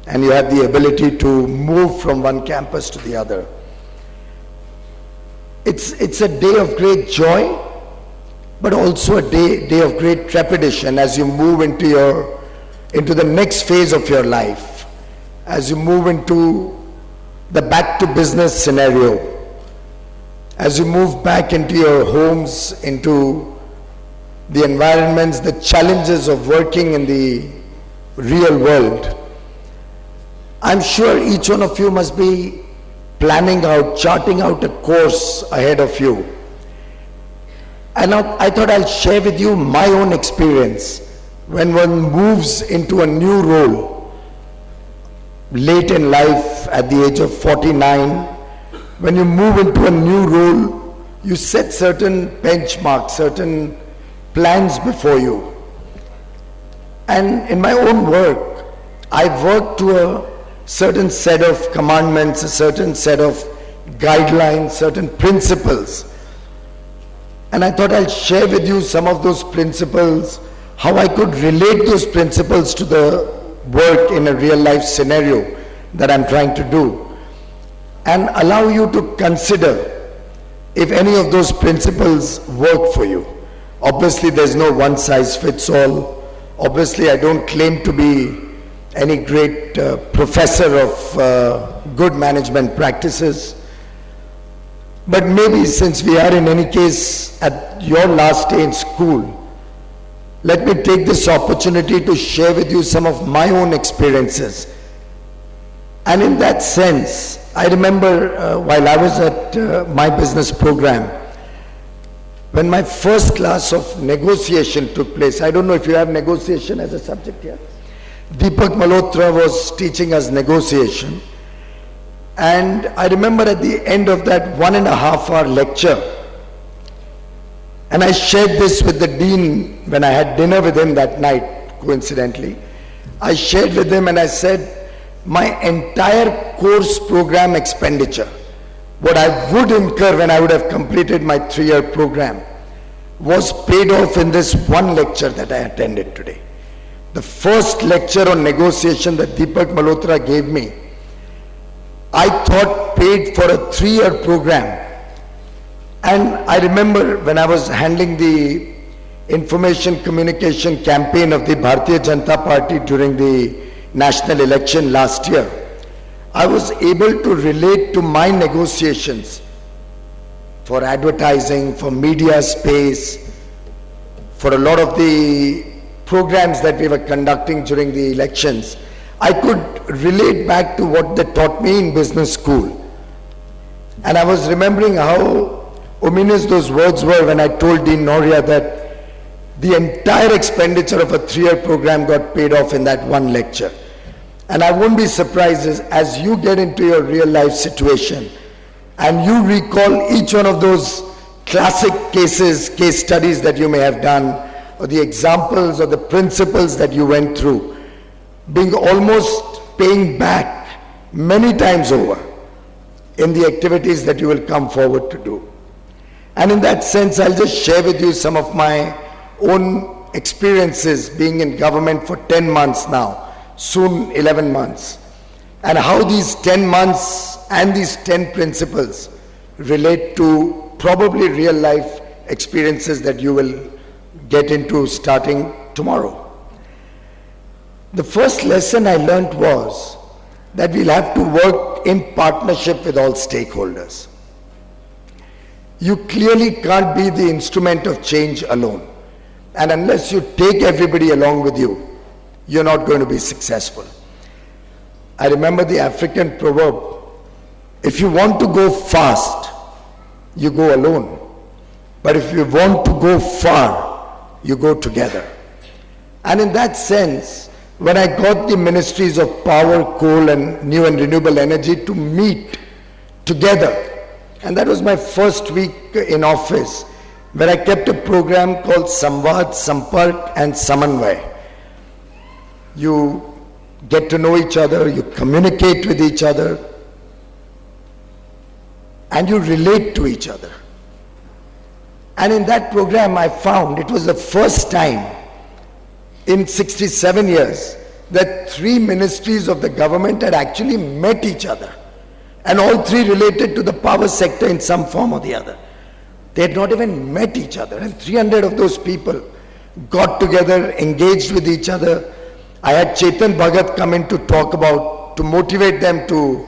K: and you have the ability to move from one campus to the other. It's a day of great joy, but also a day of great trepidation as you move into the next phase of your life, as you move into the back to business scenario, as you move back into your homes, into the environments, the challenges of working in the real world. I'm sure each one of you must be planning out, charting out a course ahead of you. And I thought I'll share with you my own experience when one moves into a new role late in life at the age of 49. When you move into a new role, you set certain benchmarks, certain plans before you. And in my own work, I work to a certain set of commandments, a certain set of guidelines, certain principles. And I thought I'll share with you some of those principles, how I could relate those principles to the work in a real life scenario that I'm trying to do, and allow you to consider if any of those principles work for you. Obviously, there's no one size fits all. Obviously, I don't claim to be any great professor of good management practices. But maybe since we are in any case at your last day in school, let me take this opportunity to share with you some of my own experiences. And in that sense, I remember while I was at my business program, when my first class of negotiation took place. I don't know if you have negotiation as a subject here. Deepak Malhotra was teaching us negotiation. And I remember at the end of that 1.5-hour lecture, and I shared this with the dean when I had dinner with him that night, coincidentally. I shared with him and I said, my entire course program expenditure, what I would incur when I would have completed my 3-year program, was paid off in this one lecture that I attended today. The first lecture on negotiation that Deepak Malhotra gave me, I thought paid for a 3-year program. And I remember when I was handling the information communication campaign of the Bharatiya Janata Party during the national election last year, I was able to relate to my negotiations for advertising, for media space, for a lot of the programs that we were conducting during the elections. I could relate back to what they taught me in business school. And I was remembering how ominous those words were when I told Dean Noria that the entire expenditure of a 3-year program got paid off in that one lecture. And I won't be surprised as you get into your real life situation and you recall each one of those classic case studies that you may have done, or the examples or the principles that you went through, being almost paying back many times over in the activities that you will come forward to do. And in that sense, I'll just share with you some of my own experiences being in government for 10 months now, soon 11 months, and how these 10 months and these 10 principles relate to probably real life experiences that you will get into starting tomorrow. The first lesson I learned was that we'll have to work in partnership with all stakeholders. You clearly can't be the instrument of change alone. And unless you take everybody along with you, you're not going to be successful. I remember the African proverb, if you want to go fast, you go alone. But if you want to go far, you go together. And in that sense, when I got the ministries of power, coal and new and renewable energy to meet together, and that was my first week in office, where I kept a program called Samvad, Sampark and Samanvay. You get to know each other, you communicate with each other, and you relate to each other. And in that program I found it was the first time in 67 years that 3 ministries of the government had actually met each other. And all 3 related to the power sector in some form or the other. They had not even met each other. And 300 of those people got together, engaged with each other. I had Chetan Bhagat come in to talk about, to motivate them to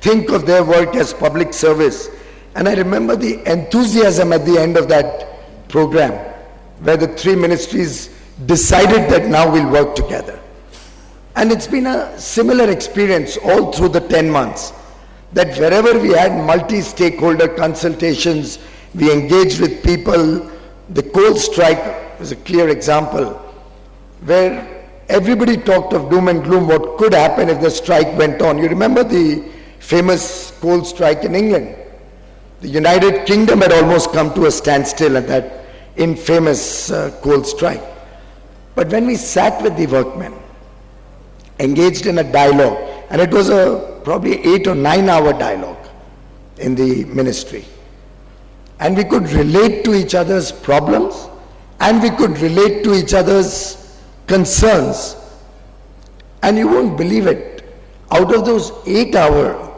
K: think of their work as public service. And I remember the enthusiasm at the end of that program, where the 3 ministries decided that now we'll work together. And it's been a similar experience all through the 10 months, that wherever we had multi-stakeholder consultations, we engaged with people. The coal strike was a clear example, where everybody talked of doom and gloom, what could happen if the strike went on. You remember the famous coal strike in England? The United Kingdom had almost come to a standstill at that infamous coal strike. But when we sat with the workmen, engaged in a dialogue, and it was a probably 8 or 9 hour dialogue in the ministry, and we could relate to each other's problems, and we could relate to each other's concerns. And you won't believe it, out of those 8 hours,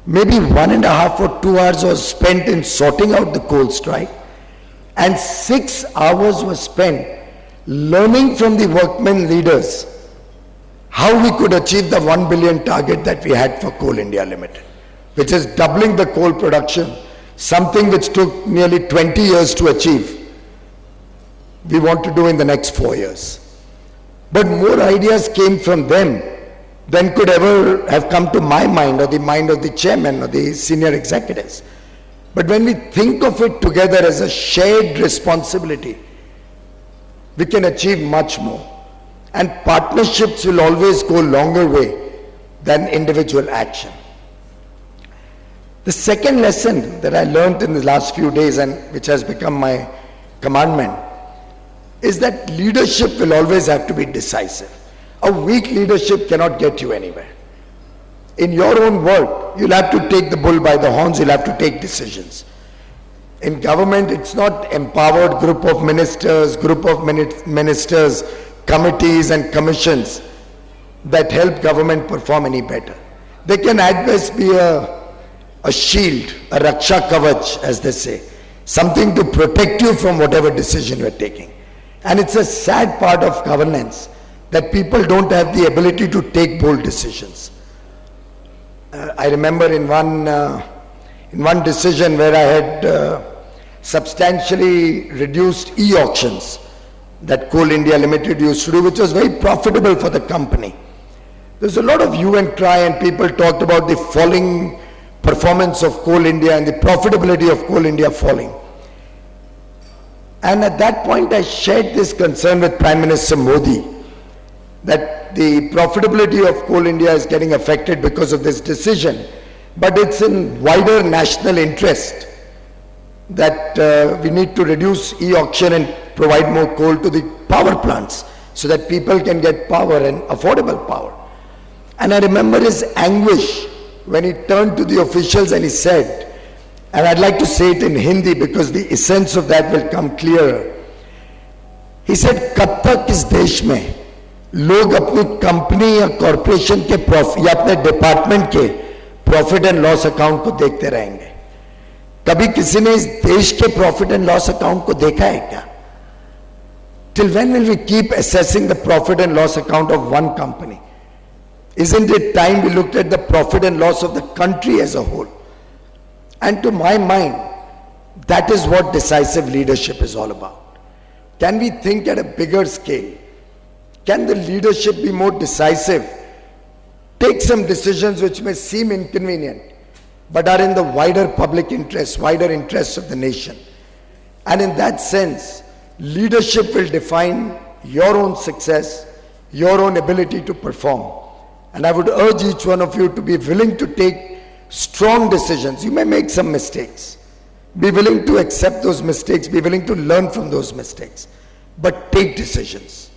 K: maybe 1.5 or 2 hours was spent in sorting out the coal strike, and 6 hours was spent learning from the workmen leaders how we could achieve the 1 billion target that we had for Coal India Limited, which is doubling the coal production, something which took nearly 20 years to achieve. We want to do in the next 4 years. But more ideas came from them than could ever have come to my mind or the mind of the chairman or the senior executives. But when we think of it together as a shared responsibility, we can achieve much more. And partnerships will always go a longer way than individual action. The second lesson that I learned in the last few days, and which has become my commandment, is that leadership will always have to be decisive. A weak leadership cannot get you anywhere. In your own work, you'll have to take the bull by the horns, you'll have to take decisions. In government, it's not empowered group of ministers, committees and commissions that help government perform any better. They can at best be a shield, a raksha kavach, as they say, something to protect you from whatever decision you're taking. And it's a sad part of governance that people don't have the ability to take bold decisions. I remember in one decision where I had substantially reduced e-auctions that Coal India Limited used to do, which was very profitable for the company. There's a lot of hue and cry, and people talked about the falling performance of Coal India and the profitability of Coal India falling. And at that point I shared this concern with Prime Minister Modi, that the profitability of Coal India is getting affected because of this decision, but it's in wider national interest that we need to reduce e-auction and provide more coal to the power plants so that people can get power and affordable power. And I remember his anguish when he turned to the officials and he said, and I'd like to say it in Hindi because the essence of that will come clearer. He said, कब तक इस देश में लोग अपनी company या corporation के या अपने डिपार्टमेंट के प्रॉफिट एंड लॉस अकाउंट को देखते रहेंगे? कभी किसी ने इस देश के प्रॉफिट एंड लॉस अकाउंट को देखा है क्या? Till when will we keep assessing the profit and loss account of one company? Isn't it time we looked at the profit and loss of the country as a whole? And to my mind, that is what decisive leadership is all about. Can we think at a bigger scale? Can the leadership be more decisive? Take some decisions which may seem inconvenient, but are in the wider public interest, wider interests of the nation. And in that sense, leadership will define your own success, your own ability to perform. And I would urge each one of you to be willing to take strong decisions. You may make some mistakes. Be willing to accept those mistakes, be willing to learn from those mistakes, but take decisions.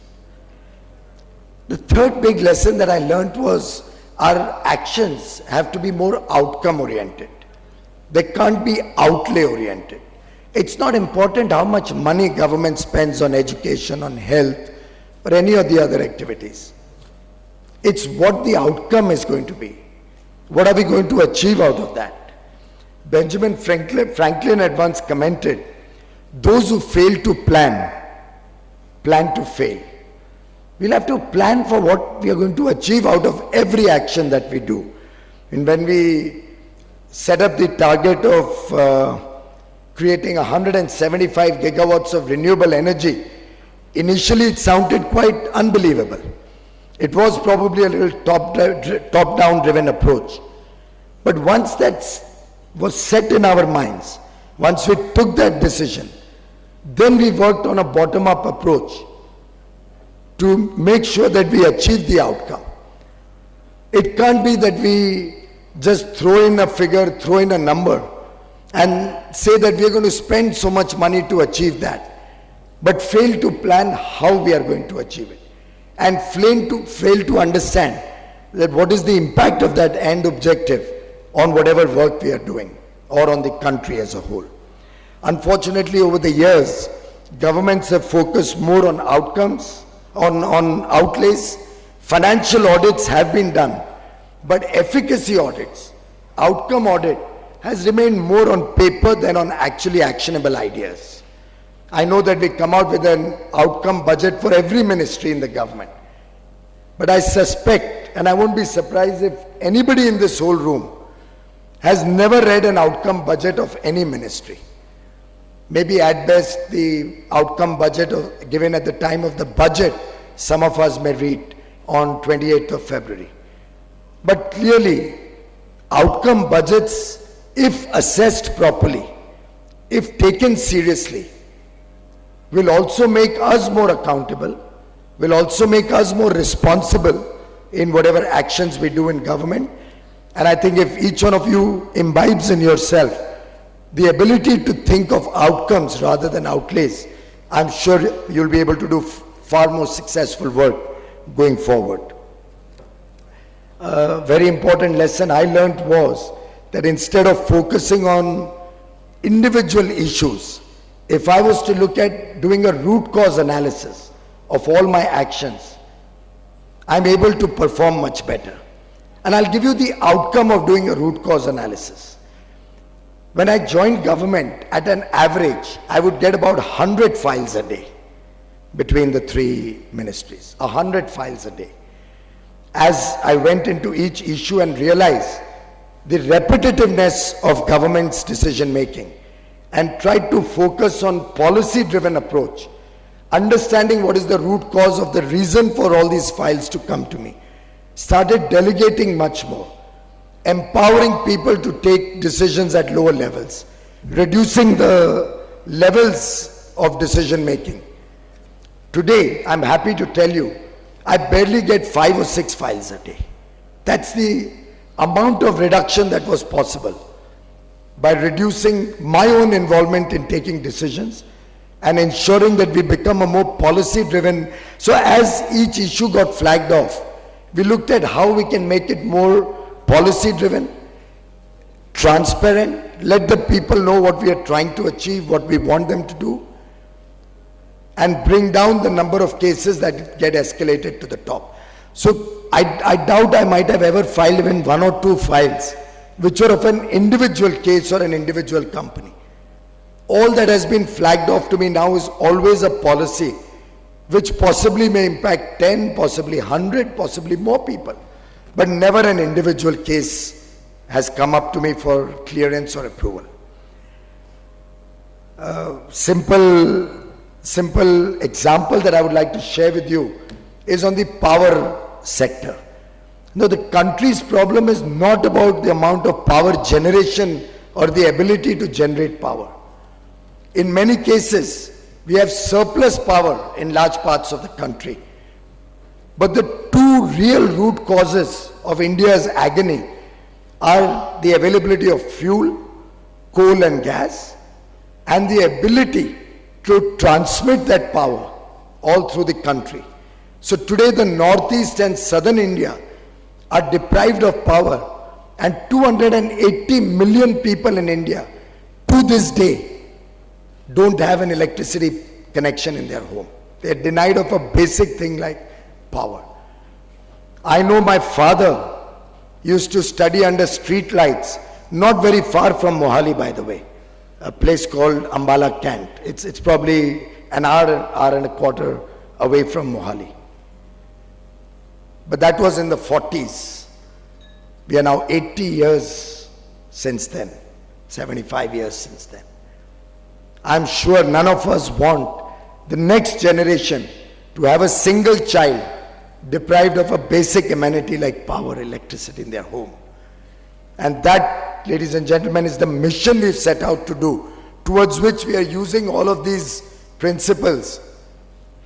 K: The third big lesson that I learned was our actions have to be more outcome oriented. They can't be outlay oriented. It's not important how much money government spends on education, on health, or any of the other activities. It's what the outcome is going to be. What are we going to achieve out of that? Benjamin Franklin had once commented, those who fail to plan to fail. We'll have to plan for what we are going to achieve out of every action that we do. And when we set up the target of creating 175 gigawatts of renewable energy, initially it sounded quite unbelievable. It was probably a little top-down driven approach. But once that was set in our minds, once we took that decision, then we worked on a bottom-up approach to make sure that we achieve the outcome. It can't be that we just throw in a figure, throw in a number, and say that we are going to spend so much money to achieve that, but fail to plan how we are going to achieve it, and fail to understand that what is the impact of that end objective on whatever work we are doing or on the country as a whole. Unfortunately, over the years, governments have focused more on outcomes, on outlays. Financial audits have been done, but efficacy audits, outcome audit has remained more on paper than on actually actionable ideas. I know that we come out with an outcome budget for every ministry in the government, but I suspect, and I won't be surprised if anybody in this whole room has never read an outcome budget of any ministry. Maybe at best the outcome budget given at the time of the budget, some of us may read on 28th of February. But clearly, outcome budgets, if assessed properly, if taken seriously, will also make us more accountable, will also make us more responsible in whatever actions we do in government. And I think if each one of you imbibes in yourself the ability to think of outcomes rather than outlays, I'm sure you'll be able to do far more successful work going forward. A very important lesson I learned was that instead of focusing on individual issues, if I was to look at doing a root cause analysis of all my actions, I'm able to perform much better. And I'll give you the outcome of doing a root cause analysis. When I joined government, at an average, I would get about 100 files a day between the three ministries, 100 files a day. As I went into each issue and realized the repetitiveness of government's decision making and tried to focus on policy-driven approach, understanding what is the root cause of the reason for all these files to come to me, started delegating much more, empowering people to take decisions at lower levels, reducing the levels of decision making. Today, I'm happy to tell you, I barely get 5 or 6 files a day. That's the amount of reduction that was possible by reducing my own involvement in taking decisions and ensuring that we become a more policy-driven. So as each issue got flagged off, we looked at how we can make it more policy-driven, transparent, let the people know what we are trying to achieve, what we want them to do, and bring down the number of cases that get escalated to the top. So I doubt I might have ever filed even 1 or 2 files which are of an individual case or an individual company. All that has been flagged off to me now is always a policy which possibly may impact 10, possibly 100, possibly more people. But never an individual case has come up to me for clearance or approval. Simple example that I would like to share with you is on the power sector. No, the country's problem is not about the amount of power generation or the ability to generate power. In many cases, we have surplus power in large parts of the country. But the two real root causes of India's agony are the availability of fuel, coal and gas, and the ability to transmit that power all through the country. So today the northeast and southern India are deprived of power, and 280 million people in India to this day don't have an electricity connection in their home. They are denied of a basic thing like power. I know my father used to study under street lights, not very far from Mohali, by the way, a place called Ambala Kent. It's probably an hour and a quarter away from Mohali. But that was in the 40s. We are now 80 years since then, 75 years since then. I'm sure none of us want the next generation to have a single child deprived of a basic amenity like power, electricity in their home. And that, ladies and gentlemen, is the mission we've set out to do, towards which we are using all of these principles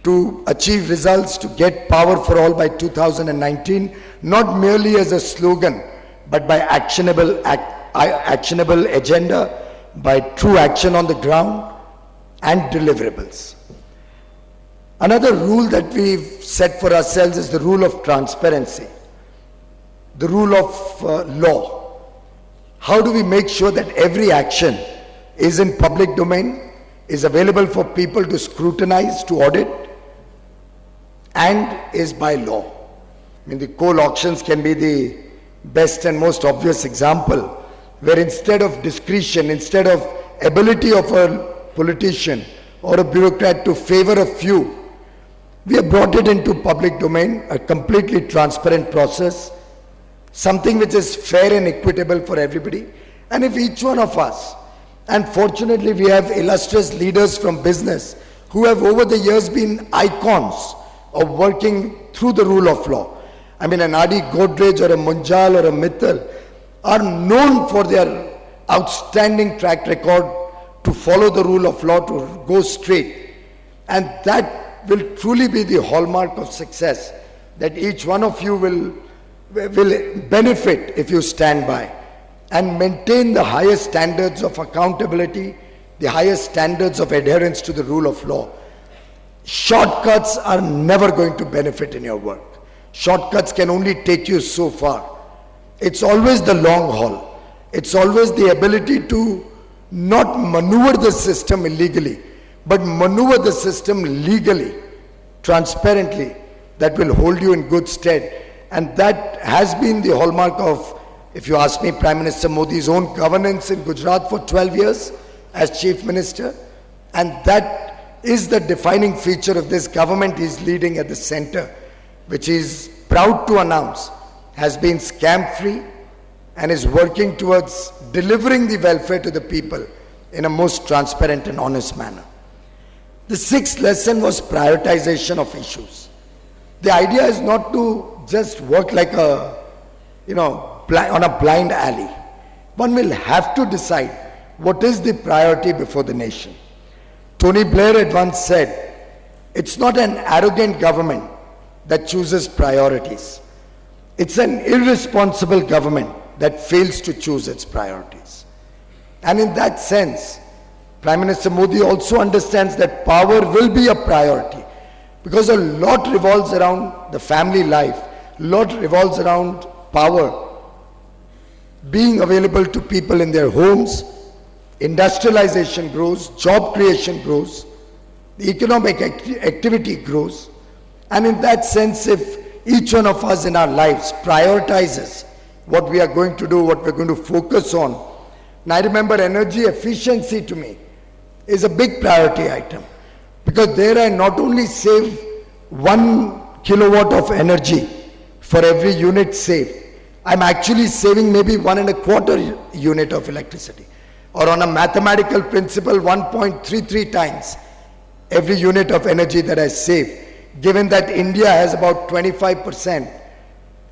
K: to achieve results, to get power for all by 2019, not merely as a slogan, but by actionable agenda, by true action on the ground and deliverables. Another rule that we've set for ourselves is the rule of transparency, the rule of law. How do we make sure that every action is in public domain, is available for people to scrutinize, to audit, and is by law? I mean, the coal auctions can be the best and most obvious example, where instead of discretion, instead of ability of a politician or a bureaucrat to favor a few, we have brought it into public domain, a completely transparent process, something which is fair and equitable for everybody. And if each one of us, and fortunately we have illustrious leaders from business who have over the years been icons of working through the rule of law. I mean, an R.D. Godrej or a Munjal or a Mittal are known for their outstanding track record to follow the rule of law, to go straight. And that will truly be the hallmark of success, that each one of you will benefit if you stand by and maintain the highest standards of accountability, the highest standards of adherence to the rule of law. Shortcuts are never going to benefit in your work. Shortcuts can only take you so far. It's always the long haul. It's always the ability to not maneuver the system illegally, but maneuver the system legally, transparently, that will hold you in good stead. And that has been the hallmark of, if you ask me, Prime Minister Modi's own governance in Gujarat for 12 years as Chief Minister. And that is the defining feature of this government he's leading at the center, which is proud to announce has been scam-free and is working towards delivering the welfare to the people in a most transparent and honest manner. The sixth lesson was prioritization of issues. The idea is not to just work like a, on a blind alley. One will have to decide what is the priority before the nation. Tony Blair had once said, it's not an arrogant government that chooses priorities. It's an irresponsible government that fails to choose its priorities. And in that sense, Prime Minister Modi also understands that power will be a priority, because a lot revolves around the family life, a lot revolves around power being available to people in their homes. Industrialization grows, job creation grows, the economic activity grows. And in that sense, if each one of us in our lives prioritizes what we are going to do, what we're going to focus on. And I remember energy efficiency to me is a big priority item, because there I not only save 1 kilowatt of energy for every unit saved, I'm actually saving maybe 1.25 unit of electricity, or on a mathematical principle 1.33 times every unit of energy that I save, given that India has about 25%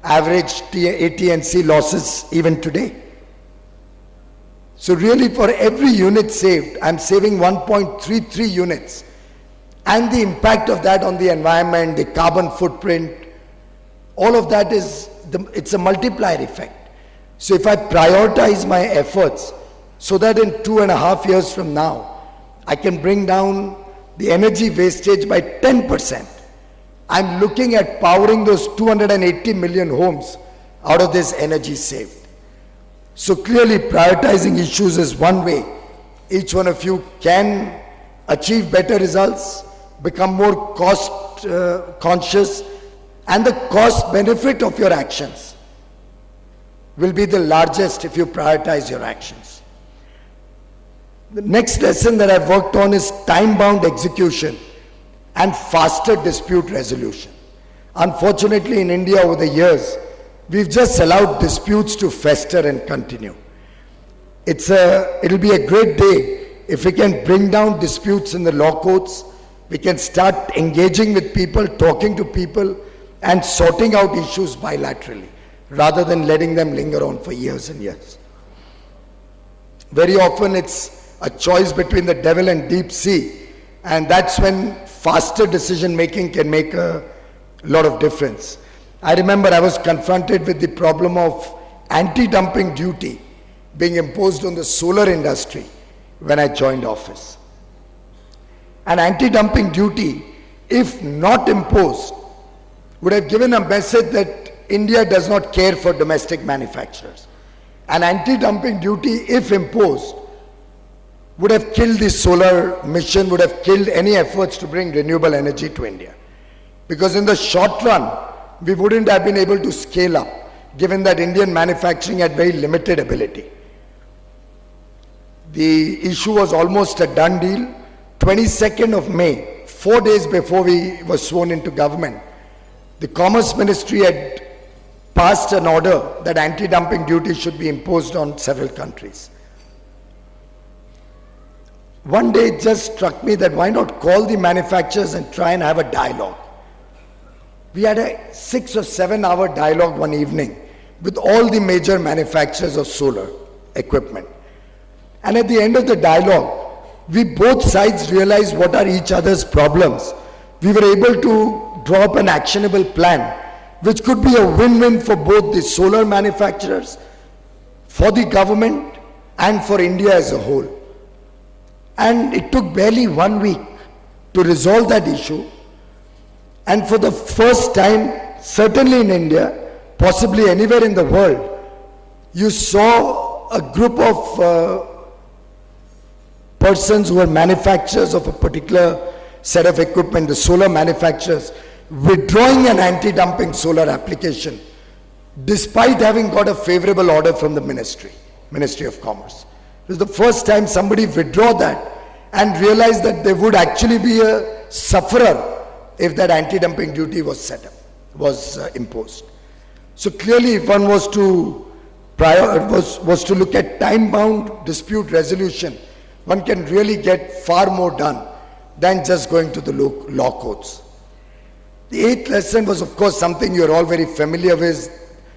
K: average AT&C losses even today. So really for every unit saved, I'm saving 1.33 units. And the impact of that on the environment, the carbon footprint, all of that it's a multiplier effect. So if I prioritize my efforts so that in 2.5 years from now, I can bring down the energy wastage by 10%, I'm looking at powering those 280 million homes out of this energy saved. So clearly prioritizing issues is one way. Each one of you can achieve better results, become more cost conscious, and the cost benefit of your actions will be the largest if you prioritize your actions. The next lesson that I've worked on is time-bound execution and faster dispute resolution. Unfortunately, in India over the years, we've just allowed disputes to fester and continue. It'll be a great day if we can bring down disputes in the law courts, we can start engaging with people, talking to people, and sorting out issues bilaterally, rather than letting them linger on for years and years. Very often it's a choice between the devil and deep sea, and that's when faster decision making can make a lot of difference. I remember I was confronted with the problem of anti-dumping duty being imposed on the solar industry when I joined office. An anti-dumping duty, if not imposed, would have given a message that India does not care for domestic manufacturers. An anti-dumping duty, if imposed, would have killed the solar mission, would have killed any efforts to bring renewable energy to India. Because in the short run, we wouldn't have been able to scale up, given that Indian manufacturing had very limited ability. The issue was almost a done deal. 22nd of May, 4 days before we were sworn into government, the Commerce Ministry had passed an order that anti-dumping duty should be imposed on several countries. One day it just struck me that why not call the manufacturers and try and have a dialogue. We had a 6 or 7 hour dialogue one evening with all the major manufacturers of solar equipment. And at the end of the dialogue, we both sides realized what are each other's problems. We were able to draw up an actionable plan, which could be a win-win for both the solar manufacturers, for the government, and for India as a whole. And it took barely 1 week to resolve that issue. And for the first time, certainly in India, possibly anywhere in the world, you saw a group of persons who were manufacturers of a particular set of equipment, the solar manufacturers, withdrawing an anti-dumping solar application, despite having got a favorable order from the Ministry of Commerce. It was the first time somebody withdrew that and realized that there would actually be a sufferer if that anti-dumping duty was imposed. So clearly, if one was to look at time-bound dispute resolution, one can really get far more done than just going to the law courts. The 8th lesson was, of course, something you're all very familiar with,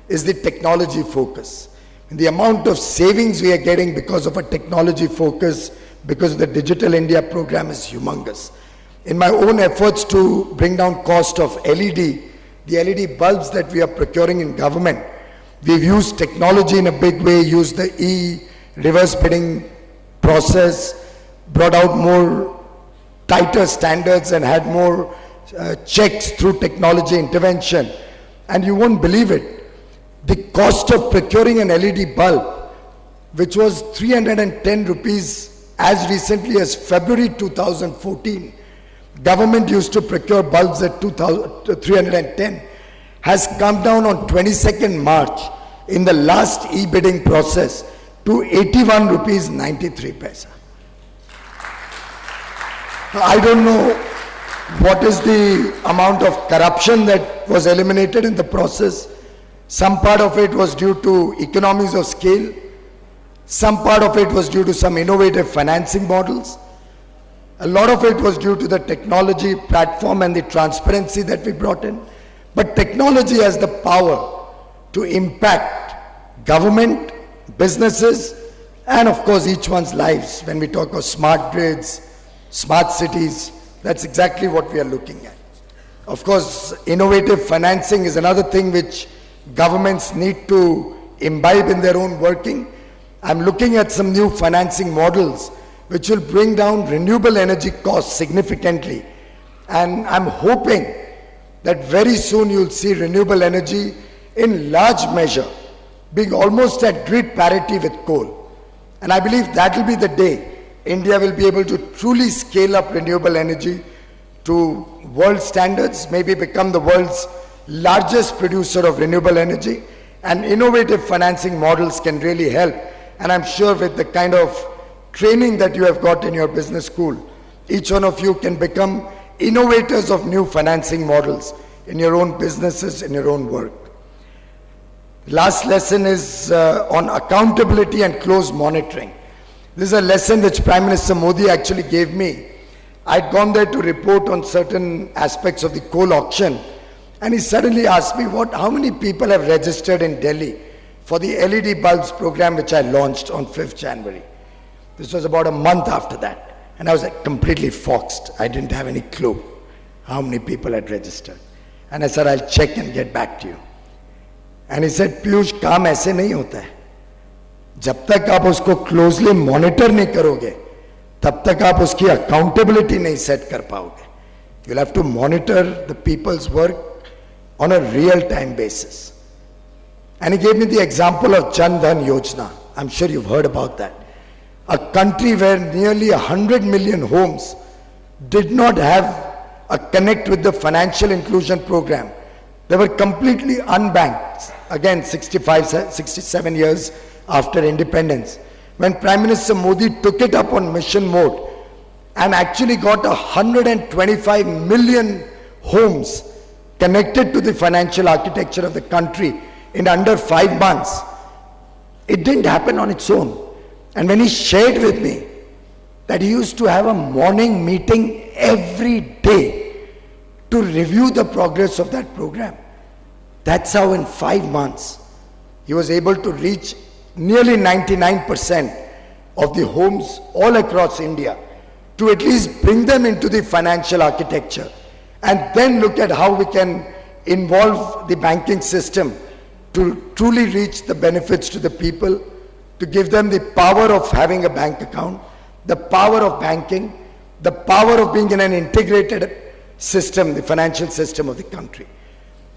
K: is the technology focus. And the amount of savings we are getting because of a technology focus, because of the Digital India program, is humongous. In my own efforts to bring down cost of the LED bulbs that we are procuring in government, we've used technology in a big way, used the reverse bidding process, brought out more tighter standards and had more checks through technology intervention. And you won't believe it, the cost of procuring an LED bulb, which was 310 rupees as recently as February 2014, government used to procure bulbs at 310, has come down on 22nd March in the last e-bidding process to 81 rupees 93 paisa. I don't know what is the amount of corruption that was eliminated in the process. Some part of it was due to economies of scale. Some part of it was due to some innovative financing models. A lot of it was due to the technology platform and the transparency that we brought in. But technology has the power to impact government, businesses, and of course each one's lives. When we talk of smart grids, smart cities, that's exactly what we are looking at. Of course, innovative financing is another thing which governments need to imbibe in their own working. I'm looking at some new financing models which will bring down renewable energy costs significantly. And I'm hoping that very soon you'll see renewable energy in large measure being almost at grid parity with coal. And I believe that will be the day India will be able to truly scale up renewable energy to world standards, maybe become the world's largest producer of renewable energy, and innovative financing models can really help. And I'm sure with the kind of training that you have got in your business school, each one of you can become innovators of new financing models in your own businesses, in your own work. Last lesson is on accountability and close monitoring. This is a lesson which Prime Minister Modi actually gave me. I'd gone there to report on certain aspects of the coal auction, and he suddenly asked me, how many people have registered in Delhi for the LED bulbs program which I launched on 5th January. This was about a month after that, and I was completely foxed. I didn't have any clue how many people had registered. And I said, I'll check and get back to you. And he said, Piyush, काम ऐसे नहीं होता है. जब तक आप उसको closely monitor नहीं करोगे, तब तक आप उसकी accountability नहीं set कर पाओगे. You'll have to monitor the people's work on a real-time basis. And he gave me the example of Jan Dhan Yojana. I'm sure you've heard about that. A country where nearly 100 million homes did not have a connect with the financial inclusion program. They were completely unbanked. Again, 67 years after independence. When Prime Minister Modi took it up on mission mode and actually got 125 million homes connected to the financial architecture of the country in under 5 months, it didn't happen on its own. And when he shared with me that he used to have a morning meeting every day to review the progress of that program, that's how in 5 months he was able to reach nearly 99% of the homes all across India, to at least bring them into the financial architecture, and then look at how we can involve the banking system to truly reach the benefits to the people, to give them the power of having a bank account, the power of banking, the power of being in an integrated system, the financial system of the country.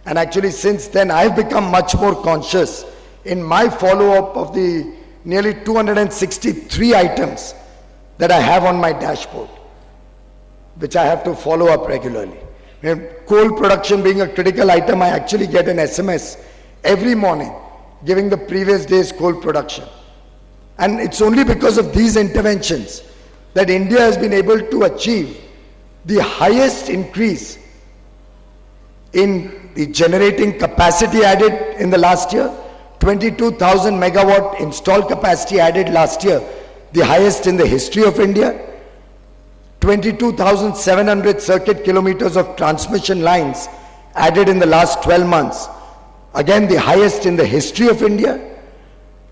K: And actually since then I've become much more conscious in my follow-up of the nearly 263 items that I have on my dashboard, which I have to follow up regularly. Coal production being a critical item, I actually get an SMS every morning giving the previous day's coal production. And it's only because of these interventions that India has been able to achieve the highest increase in the generating capacity added in the last year. 22,000 megawatt installed capacity added last year, the highest in the history of India. 22,700 circuit kilometers of transmission lines added in the last 12 months, again the highest in the history of India.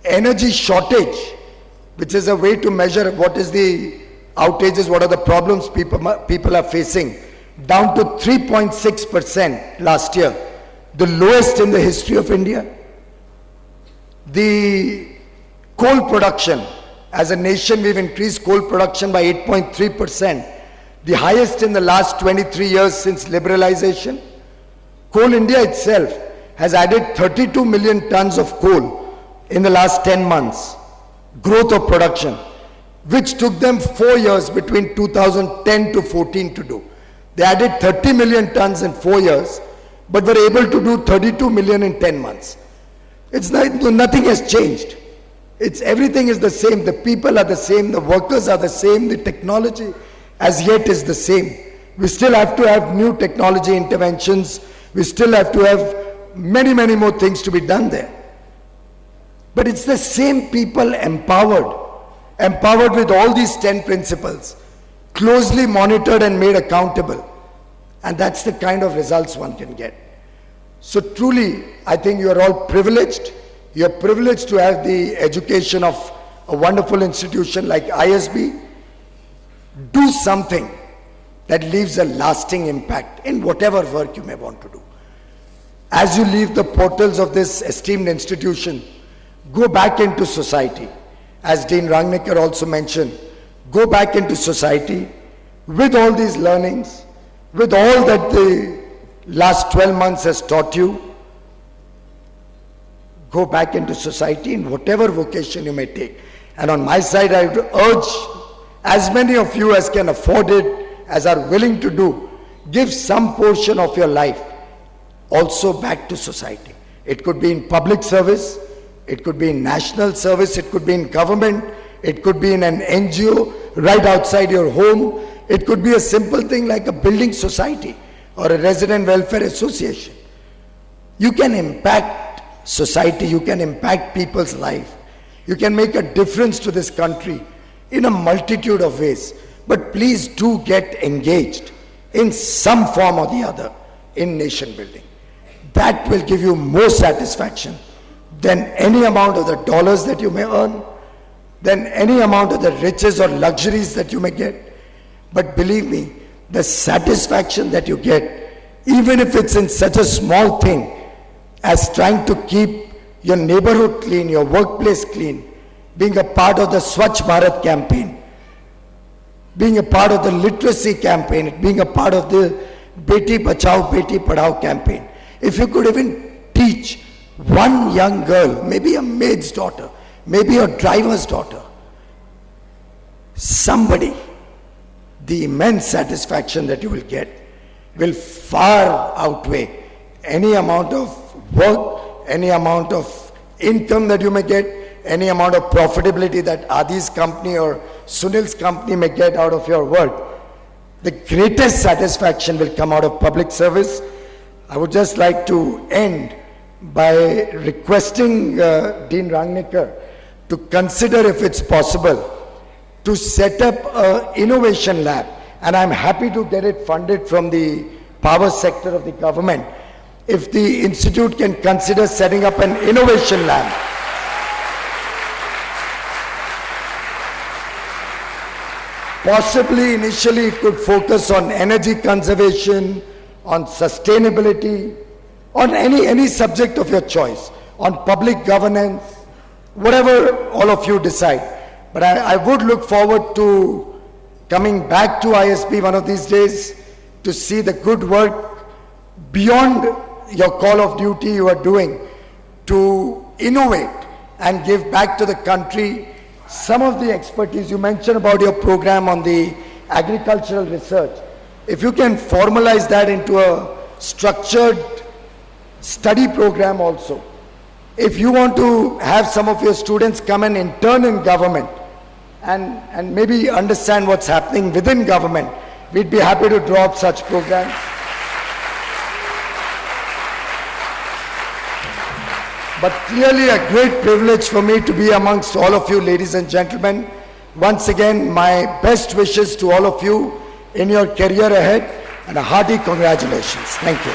K: Energy shortage, which is a way to measure what is the outages, what are the problems people are facing, down to 3.6% last year, the lowest in the history of India. The coal production, as a nation we've increased coal production by 8.3%, the highest in the last 23 years since liberalization. Coal India itself has added 32 million tons of coal in the last 10 months, growth of production, which took them 4 years between 2010 to 14 to do. They added 30 million tons in 4 years, but were able to do 32 million in 10 months. It's like nothing has changed. Everything is the same. The people are the same. The workers are the same. The technology as yet is the same. We still have to have new technology interventions. We still have to have many, many more things to be done there. But it's the same people empowered with all these 10 principles, closely monitored and made accountable. And that's the kind of results one can get. So truly, I think you are all privileged. You are privileged to have the education of a wonderful institution like ISB. Do something that leaves a lasting impact in whatever work you may want to do. As you leave the portals of this esteemed institution, go back into society. As Dean Rangnecker also mentioned, go back into society with all these learnings, with all that the last 12 months has taught you. Go back into society in whatever vocation you may take. And on my side, I would urge as many of you as can afford it, as are willing to do, give some portion of your life also back to society. It could be in public service, it could be in national service, it could be in government, it could be in an NGO right outside your home, it could be a simple thing like a building society or a resident welfare association. You can impact society, you can impact people's life, you can make a difference to this country in a multitude of ways. But please do get engaged in some form or the other in nation building. That will give you more satisfaction than any amount of the dollars that you may earn, than any amount of the riches or luxuries that you may get. But believe me, the satisfaction that you get, even if it's in such a small thing as trying to keep your neighborhood clean, your workplace clean, being a part of the Swachh Bharat campaign, being a part of the literacy campaign, being a part of the Beti Bachao, Beti Padhao campaign. If you could even teach one young girl, maybe a maid's daughter, maybe a driver's daughter, somebody, the immense satisfaction that you will get will far outweigh any amount of work, any amount of income that you may get, any amount of profitability that Adi's company or Sunil's company may get out of your work. The greatest satisfaction will come out of public service. I would just like to end by requesting Dean Rangnecker to consider if it's possible to set up an innovation lab, and I'm happy to get it funded from the power sector of the government. If the institute can consider setting up an innovation lab, possibly initially it could focus on energy conservation, on sustainability, on any subject of your choice, on public governance, whatever all of you decide. But I would look forward to coming back to ISB one of these days to see the good work beyond your call of duty you are doing to innovate and give back to the country some of the expertise. You mentioned about your program on the agricultural research. If you can formalize that into a structured study program also. If you want to have some of your students come and intern in government and maybe understand what's happening within government, we'd be happy to draw up such programs. But clearly a great privilege for me to be amongst all of you, ladies and gentlemen. Once again, my best wishes to all of you in your career ahead, and a hearty congratulations. Thank you.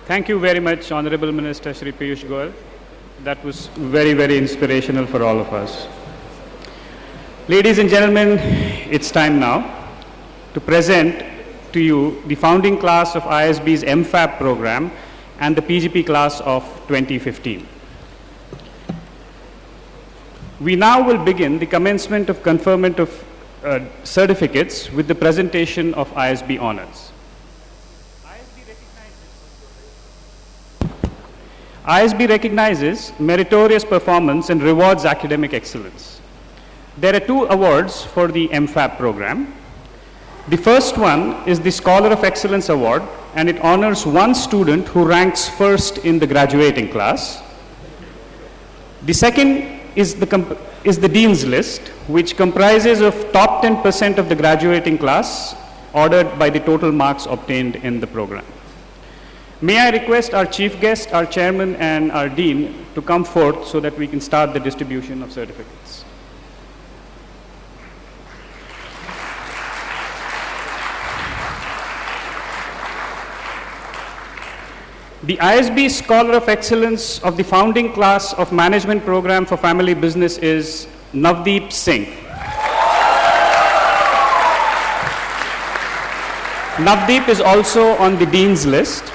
E: Thank you very much, Honorable Minister Shri Piyush Goyal. That was very, very inspirational for all of us. Ladies and gentlemen, it's time now to present to you the founding class of ISB's MFAB program and the PGP class of 2015. We now will begin the commencement of conferment of certificates with the presentation of ISB honors. ISB recognizes meritorious performance and rewards academic excellence. There are 2 awards for the MFAB program. The first one is the Scholar of Excellence Award, and it honors one student who ranks first in the graduating class. The second is the Dean's List, which comprises of top 10% of the graduating class ordered by the total marks obtained in the program. May I request our chief guest, our chairman and our dean to come forth so that we can start the distribution of certificates. The ISB Scholar of Excellence of the Founding Class of Management Program for Family Business is Navdeep Singh. Navdeep is also on the Dean's list.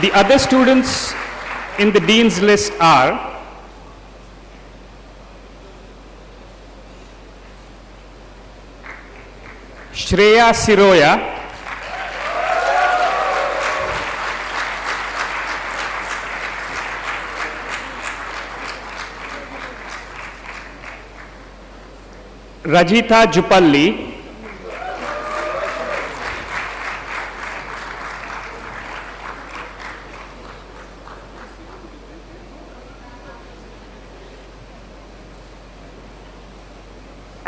E: The other students in the Dean's list are Shreya Siroya, Rajitha Jupalli,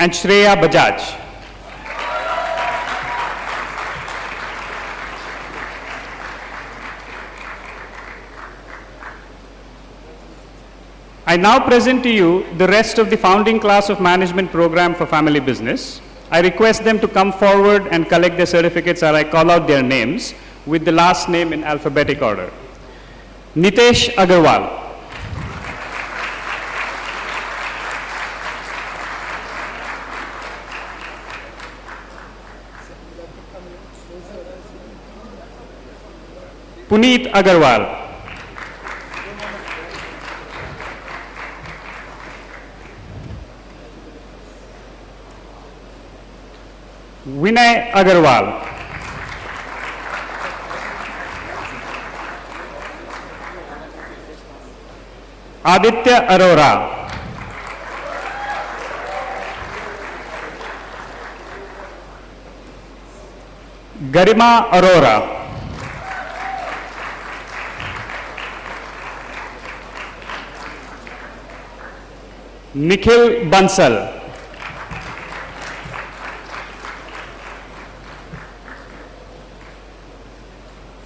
E: and Shreya Bajaj. I now present to you the rest of the founding class of management program for family business. I request them to come forward and collect their certificates as I call out their names with the last name in alphabetic order. Nitesh Agarwal. Puneet Agarwal. Vinay Agarwal. Aditya Arora. Garima Arora. Nikhil Bansal.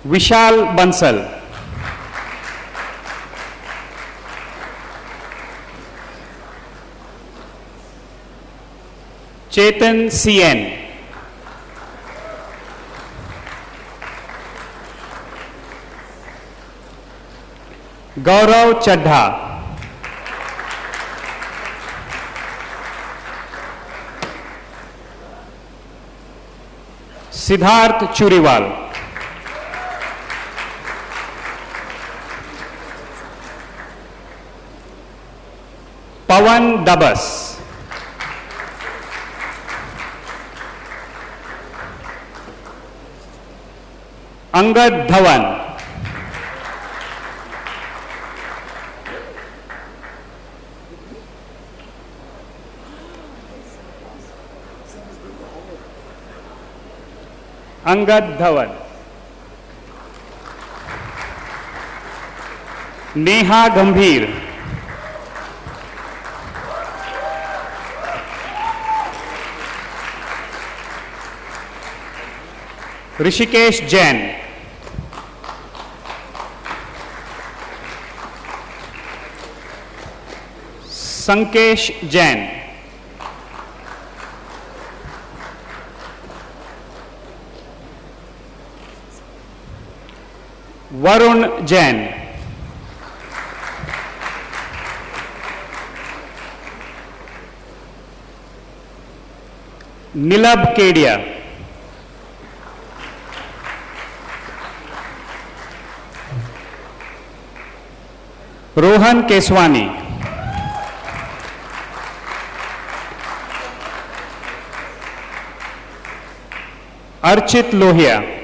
E: Vishal Bansal. Chetan CN. Gaurav Chadha. Siddharth Churiwal. Pawan Dabas. Angad Dhawan. Angad Dhawan. Neha Gambhir. Rishikesh Jain. Sankesh Jain. Varun Jain. Nilab Kedia. Rohan Keswani. Archit Lohia.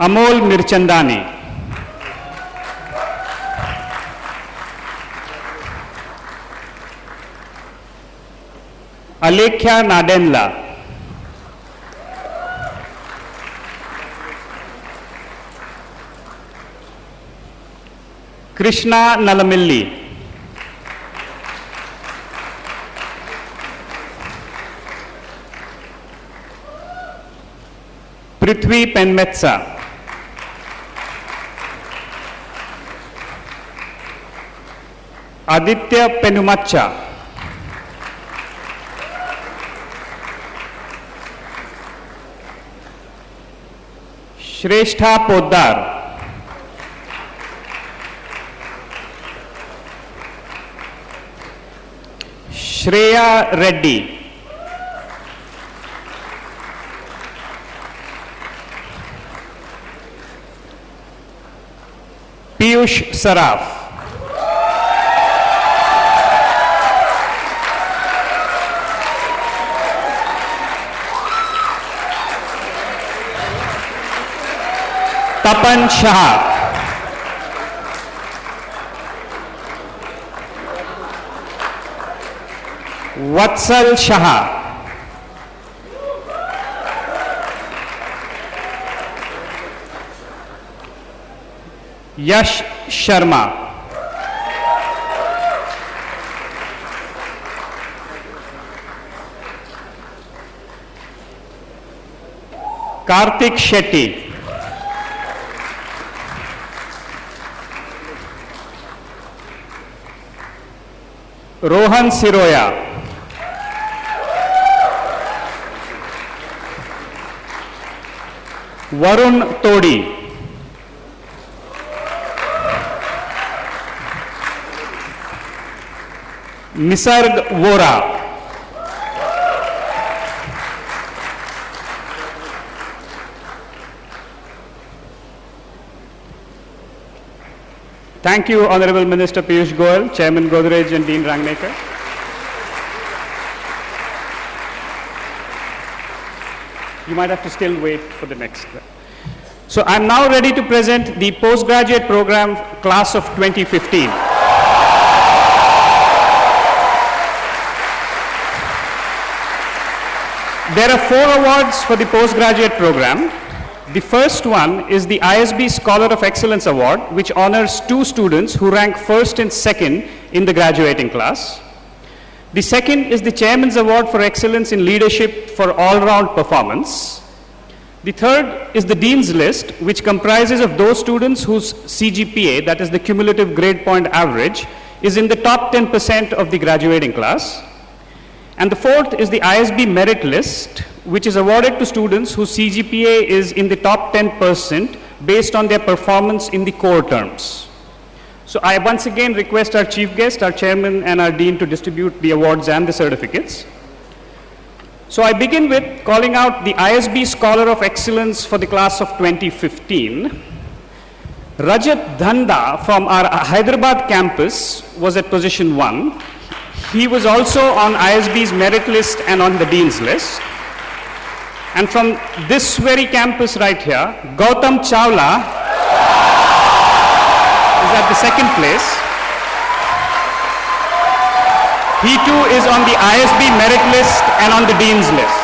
E: Amol Mirchandani. Alekhya Nadenla. Krishna Nalamilli. Prithvi Penmetsa. Aditya Penumacha. Shrestha Poddar. Shreya Reddy. Piyush Saraf. Tapan Shah. Vatsal Shah. Yash Sharma. Karthik Shetty. Rohan Siroya. Varun Todi. Nisarg Vora. Thank you, Honorable Minister Piyush Goyal, Chairman Godrej and Dean Rangnekar. You might have to still wait for the next. So I'm now ready to present the postgraduate program class of 2015. There are 4 awards for the postgraduate program. The first one is the ISB Scholar of Excellence Award, which honors 2 students who rank first and second in the graduating class. The second is the Chairman's Award for Excellence in Leadership for all-round performance. The third is the Dean's List, which comprises of those students whose CGPA, that is the cumulative grade point average, is in the top 10% of the graduating class. And the fourth is the ISB Merit List, which is awarded to students whose CGPA is in the top 10% based on their performance in the core terms. So I once again request our chief guest, our chairman and our dean to distribute the awards and the certificates. So I begin with calling out the ISB Scholar of Excellence for the class of 2015. Rajat Dhanda from our Hyderabad campus was at position 1. He was also on ISB's merit list and on the dean's list. And from this very campus right here, Gautam Chawla is at the second place. He too is on the ISB merit list and on the dean's list.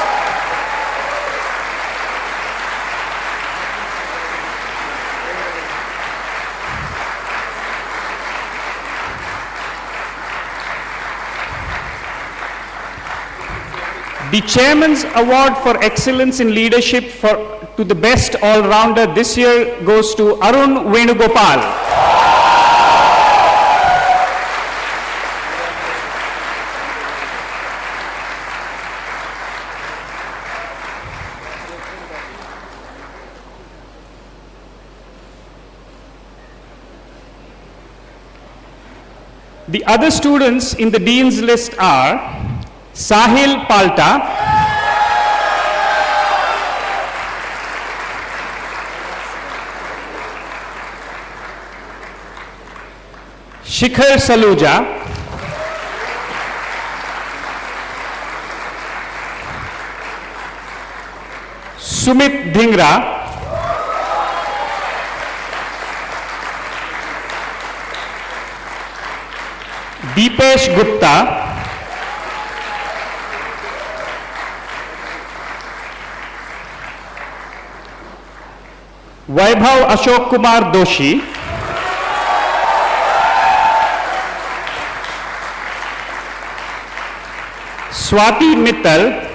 E: The Chairman's Award for Excellence in Leadership to the best all-rounder this year goes to Arun Venugopal. The other students in the Dean's list are Sahil Palta, Shikhar Saluja, Sumit Dhingra, Deepesh Gupta, Vaibhav Ashok Kumar Doshi, Swati Mittal,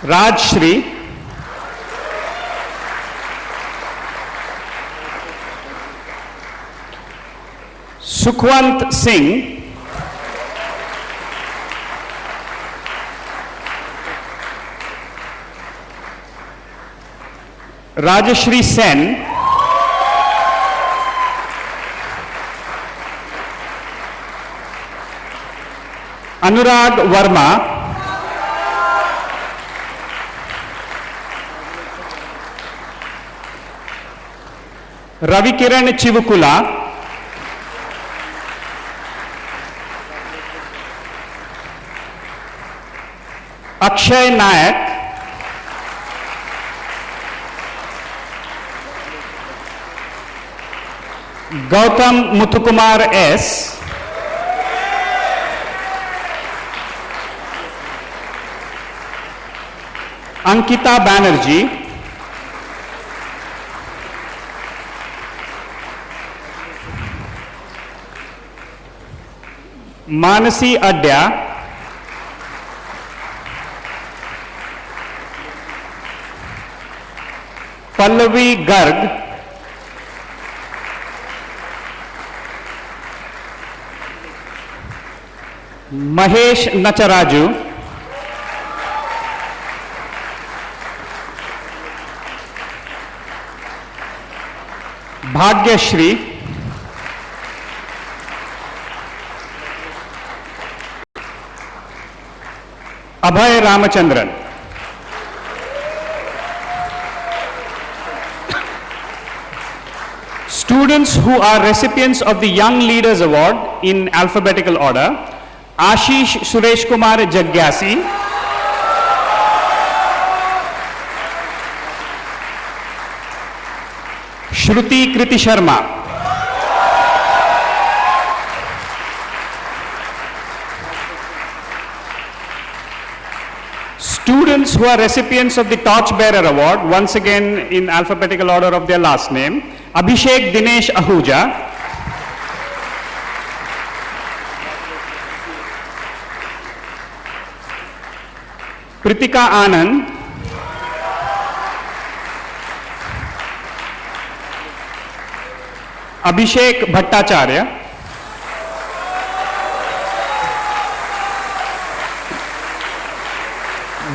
E: Rajshri, Sukhwant Singh, Rajashri Sen, Anurag Verma, Ravikiran Chivukula, Akshay Nayak, Gautam Muthukumar S, Ankita Banerjee, Manasi Adya, Pallavi Garg, Mahesh Nacharaju, Bhagyashri, Abhay Ramachandran. Students who are recipients of the Young Leaders Award in alphabetical order: Ashish Suresh Kumar Jagyasi, Shruti Kriti Sharma, students who are recipients of the Torchbearer Award, once again in alphabetical order of their last name: Abhishek Dinesh Ahuja, Pritika Anand, Abhishek Bhattacharya,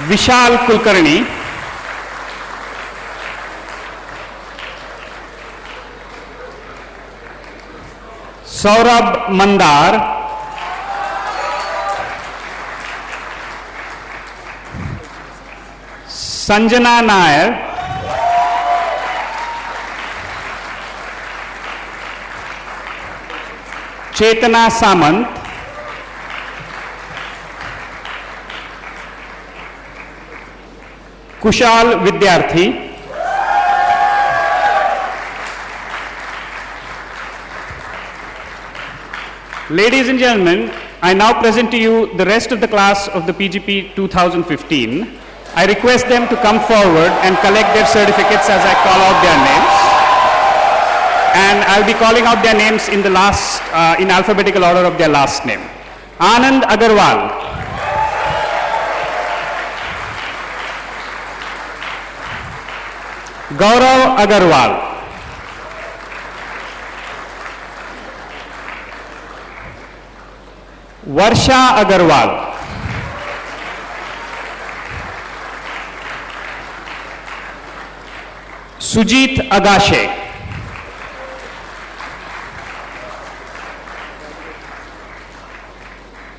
E: Vishal Kulkarni, Saurabh Mandar, Sanjana Nair, Chetana Samant, Kushal Vidyarthi, ladies and gentlemen, I now present to you the rest of the class of the PGP 2015. I request them to come forward and collect their certificates as I call out their names. And I'll be calling out their names in the last, in alphabetical order of their last name. Anand Agarwal, Gaurav Agarwal, Varsha Agarwal, Sujit Agashe,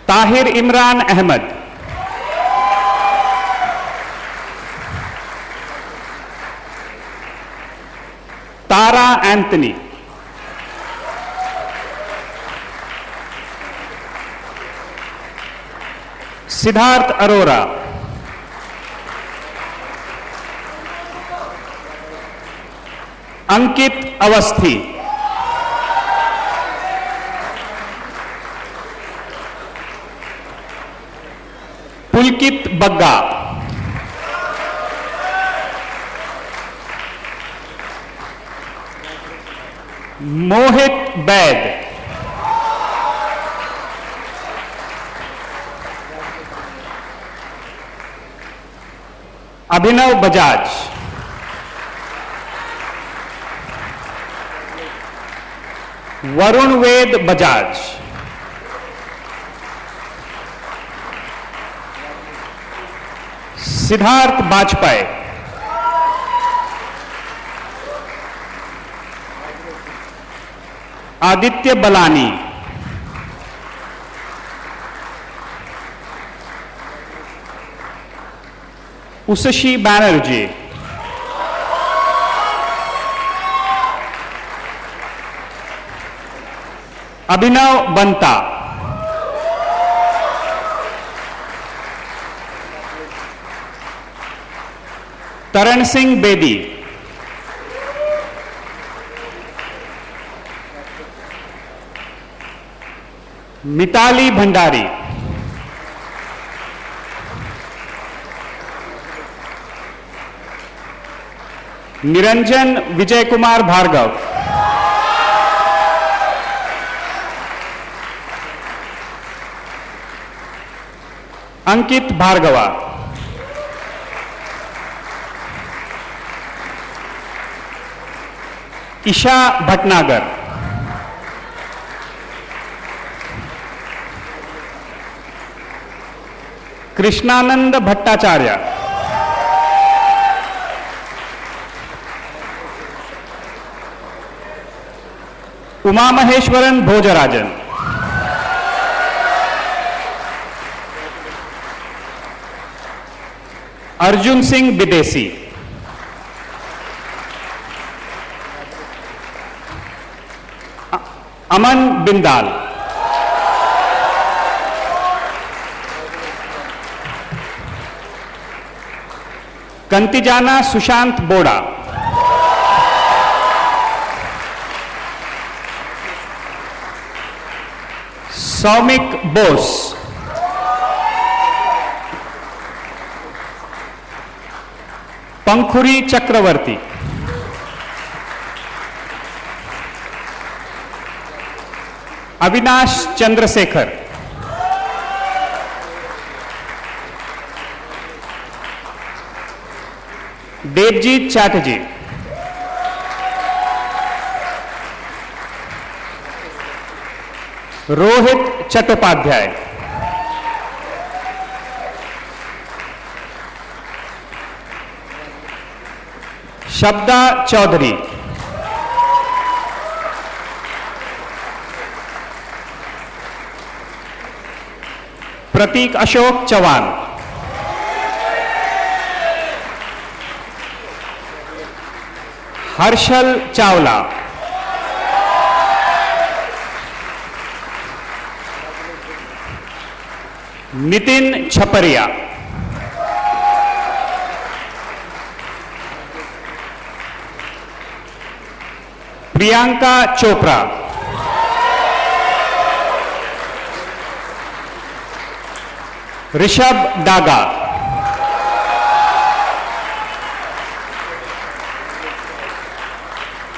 E: Tahir Imran Ahmed, Tara Anthony, Siddharth Arora, अंकित अवस्थी, पुलकित बग्गा, मोहित बैद, अभिनव बजाज, वरुण वेद बजाज, सिद्धार्थ बाजपेयी, आदित्य बलानी, उशशी बैनर्जी, अभिनव बंता, तरण सिंह बेदी, मिताली भंडारी, निरंजन विजय कुमार भार्गव, अंकित भार्गवा, ईशा भटनागर, कृष्णानंद भट्टाचार्य, उमा महेश्वरन भोजराजन, अर्जुन सिंह विदेशी, अमन बिंदाल, कंतिजाना सुशांत बोड़ा, सौमिक बोस, पंखुरी चक्रवर्ती, अविनाश चंद्रशेखर, देवजीत चैटर्जी, रोहित चट्टोपाध्याय, शब्दा चौधरी, प्रतीक अशोक चौहान, हर्षल चावला, नितिन छपरिया, प्रियंका चोपड़ा, ऋषभ डागा,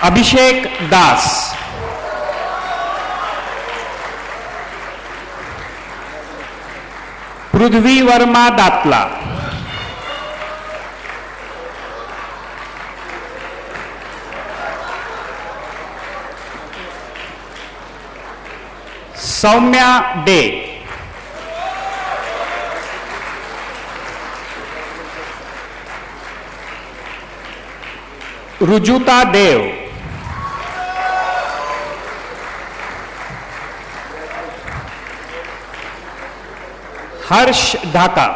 E: अभिषेक दास, पृथ्वी Verma दातला, Saumya day, Rujuta देव, हर्ष ढाका,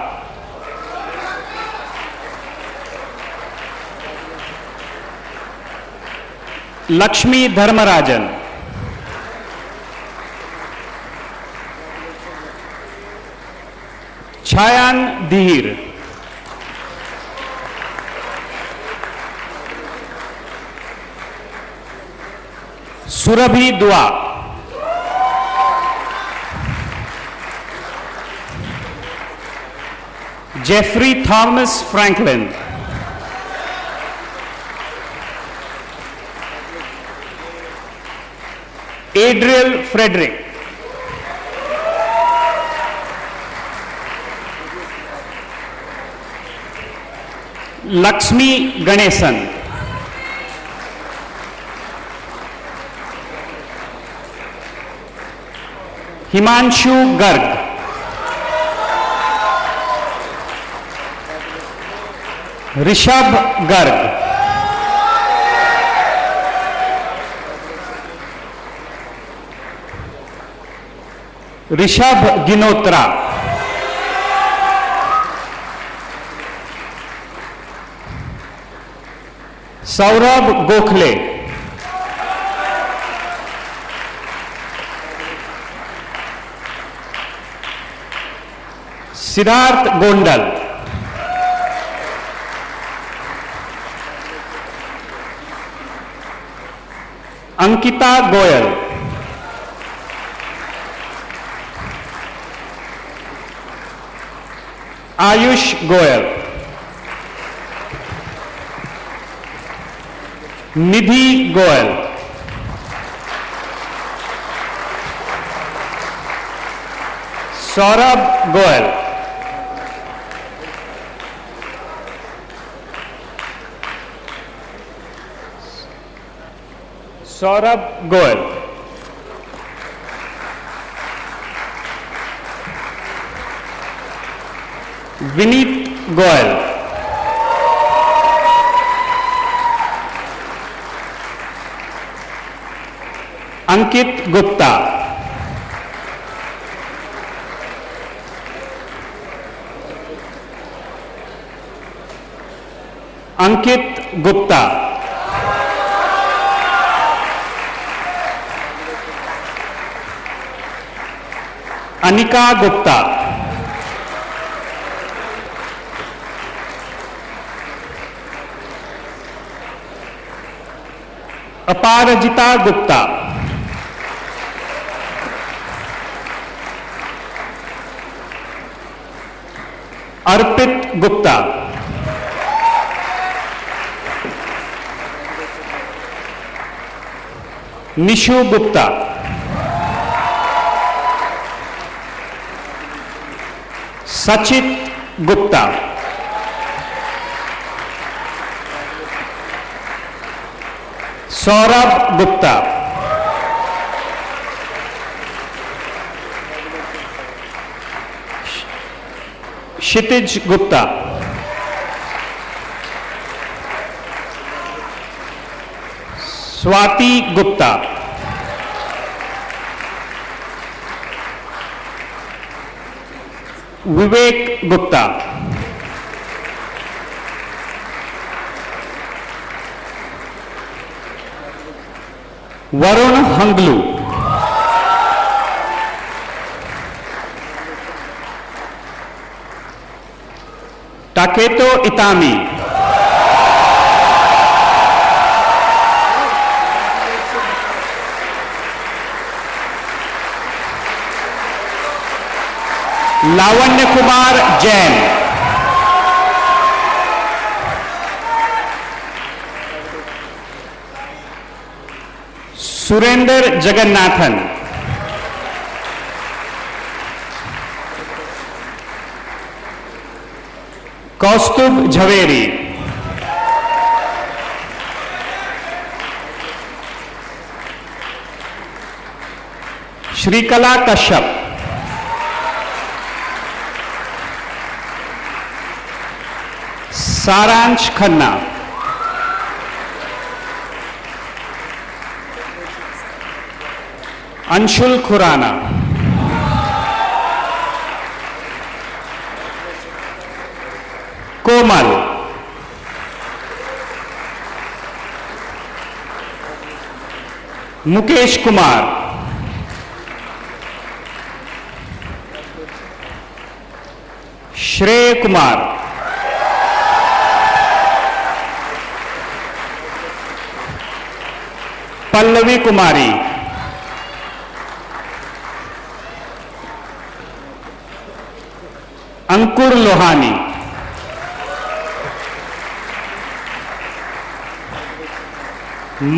E: लक्ष्मी धर्मराजन, छायान धीर, Surabhi Dua, Jeffrey Thomas Franklin, Adriel Frederick, Lakshmi Ganesan, Himanshu Garg, Rishabh Garg, Rishabh Ginotra, Saurabh Gokhale, Siddharth Gondal, Ankita Goyal, Ayush Goyal, Nidhi Goyal, Saurabh Goyal, Saurabh Goyal, Vineet Goyal, Ankit Gupta, Ankit Gupta, Anika Gupta, Aparajita Gupta, Arpit Gupta, Nishu Gupta, Sachit Gupta, Saurabh Gupta, Kshitij Gupta, Swati Gupta, Vivek Gupta, Varun Hanglu, Taketo Itami, Lavanya Kumar Jain, Surender Jagannathan, Kaustubh Jhaveri, Shrikala Kashyap, Saransh Khanna, Anshul Khurana, Komal, Mukesh Kumar, Shrey Kumar, Pallavi कुमारी, अंकुर लोहानी,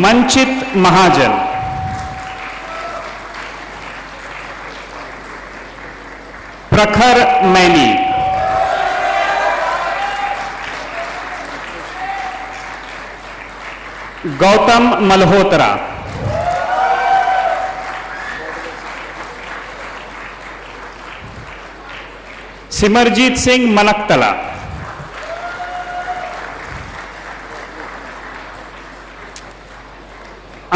E: मंचित महाजन, प्रखर many, Gautam Malhotra, Simarjeet Singh मनकतला,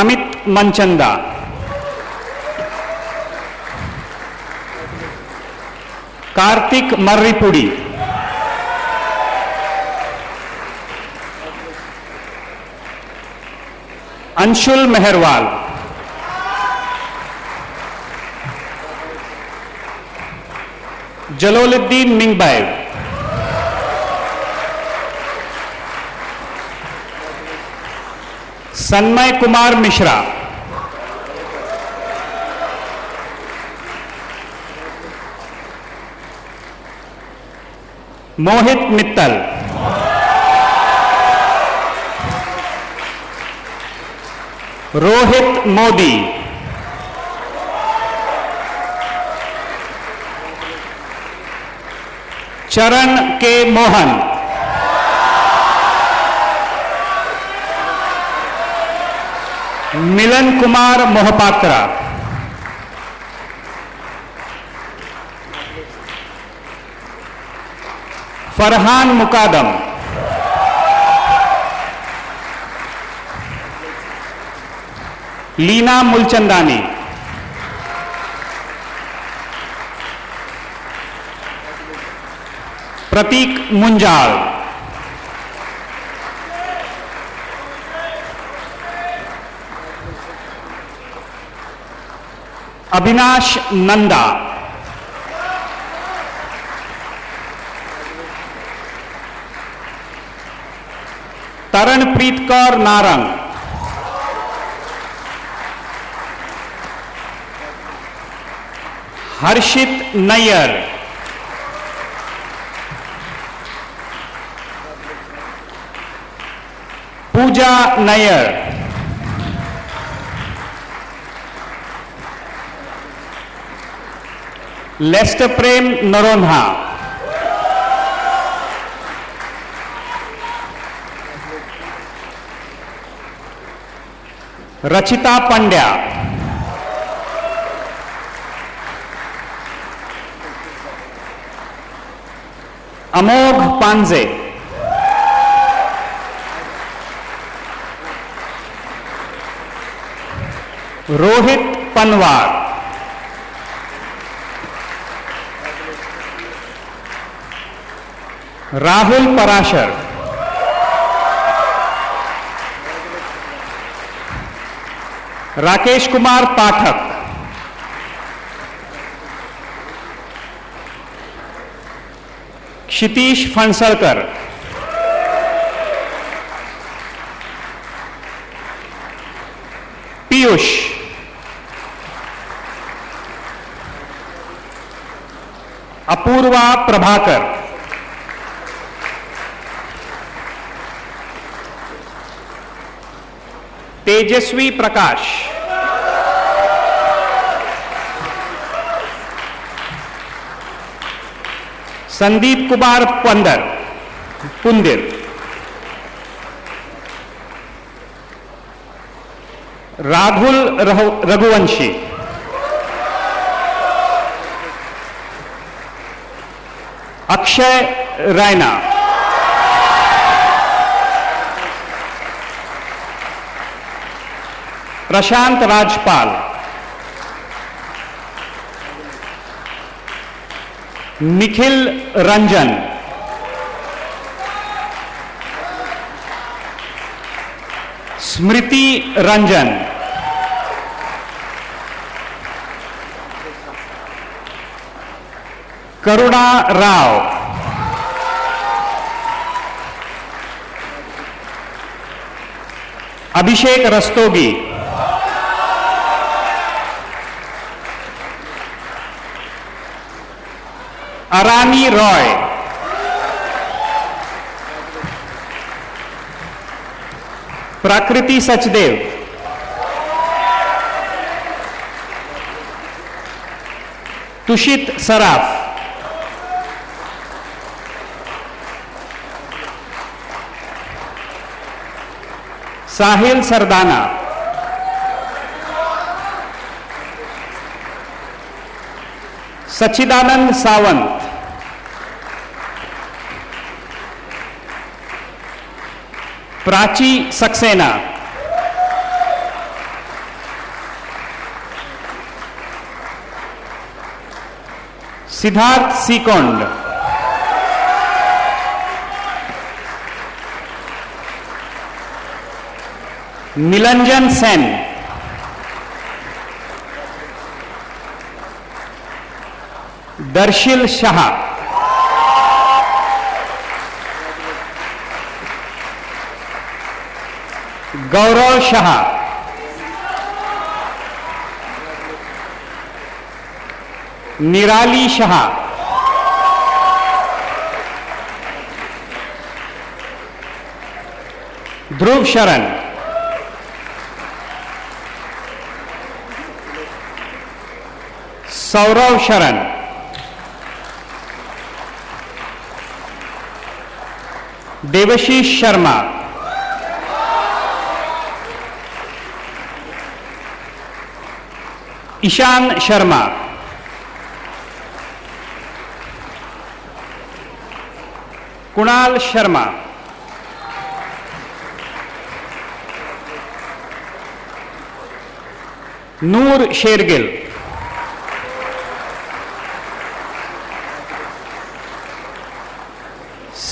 E: Amit Manchanda, Kartik मर्रीपुड़ी, Anshul Meherwal, जलोलुद्दीन मिंगबाई, Sanmay Kumar Mishra, मोहित मित्तल, रोहित मोदी, चरण के मोहन, मिलन कुमार मोहपात्रा, फरहान मुकादम, लीना मुलचंदानी, प्रतीक मुंजाल, अविनाश नंदा, तरणप्रीत कौर नारंग, हर्षित नैयर, पूजा Nayyar, Lester प्रेम नरोन्हा, रचिता पंड्या, अमोघ पांजे, रोहित पनवार, राहुल पराशर, राकेश कुमार पाठक, क्षितीश फणसलकर, पीयूष, अपूर्वा प्रभाकर, तेजस्वी प्रकाश, संदीप कुमार पुंदिर, राहुल रघुवंशी, अक्षय रैना, प्रशांत राजपाल, निखिल रंजन, स्मृति रंजन, करुणा राव, अभिषेक Rastogi, Arani Roy, Prakriti Sachdev, Tushit Saraf, Sahil Sardana, Sachidanand Sawant, Prachi Saxena, Siddharth Sikond, Nilanjan Sen, Darshil Shah, Gaurav Shah, Nirali Shah, Dhruv Sharan, Saurav Sharan, Devashish Sharma, Ishan Sharma, Kunal Sharma, Noor Shergill,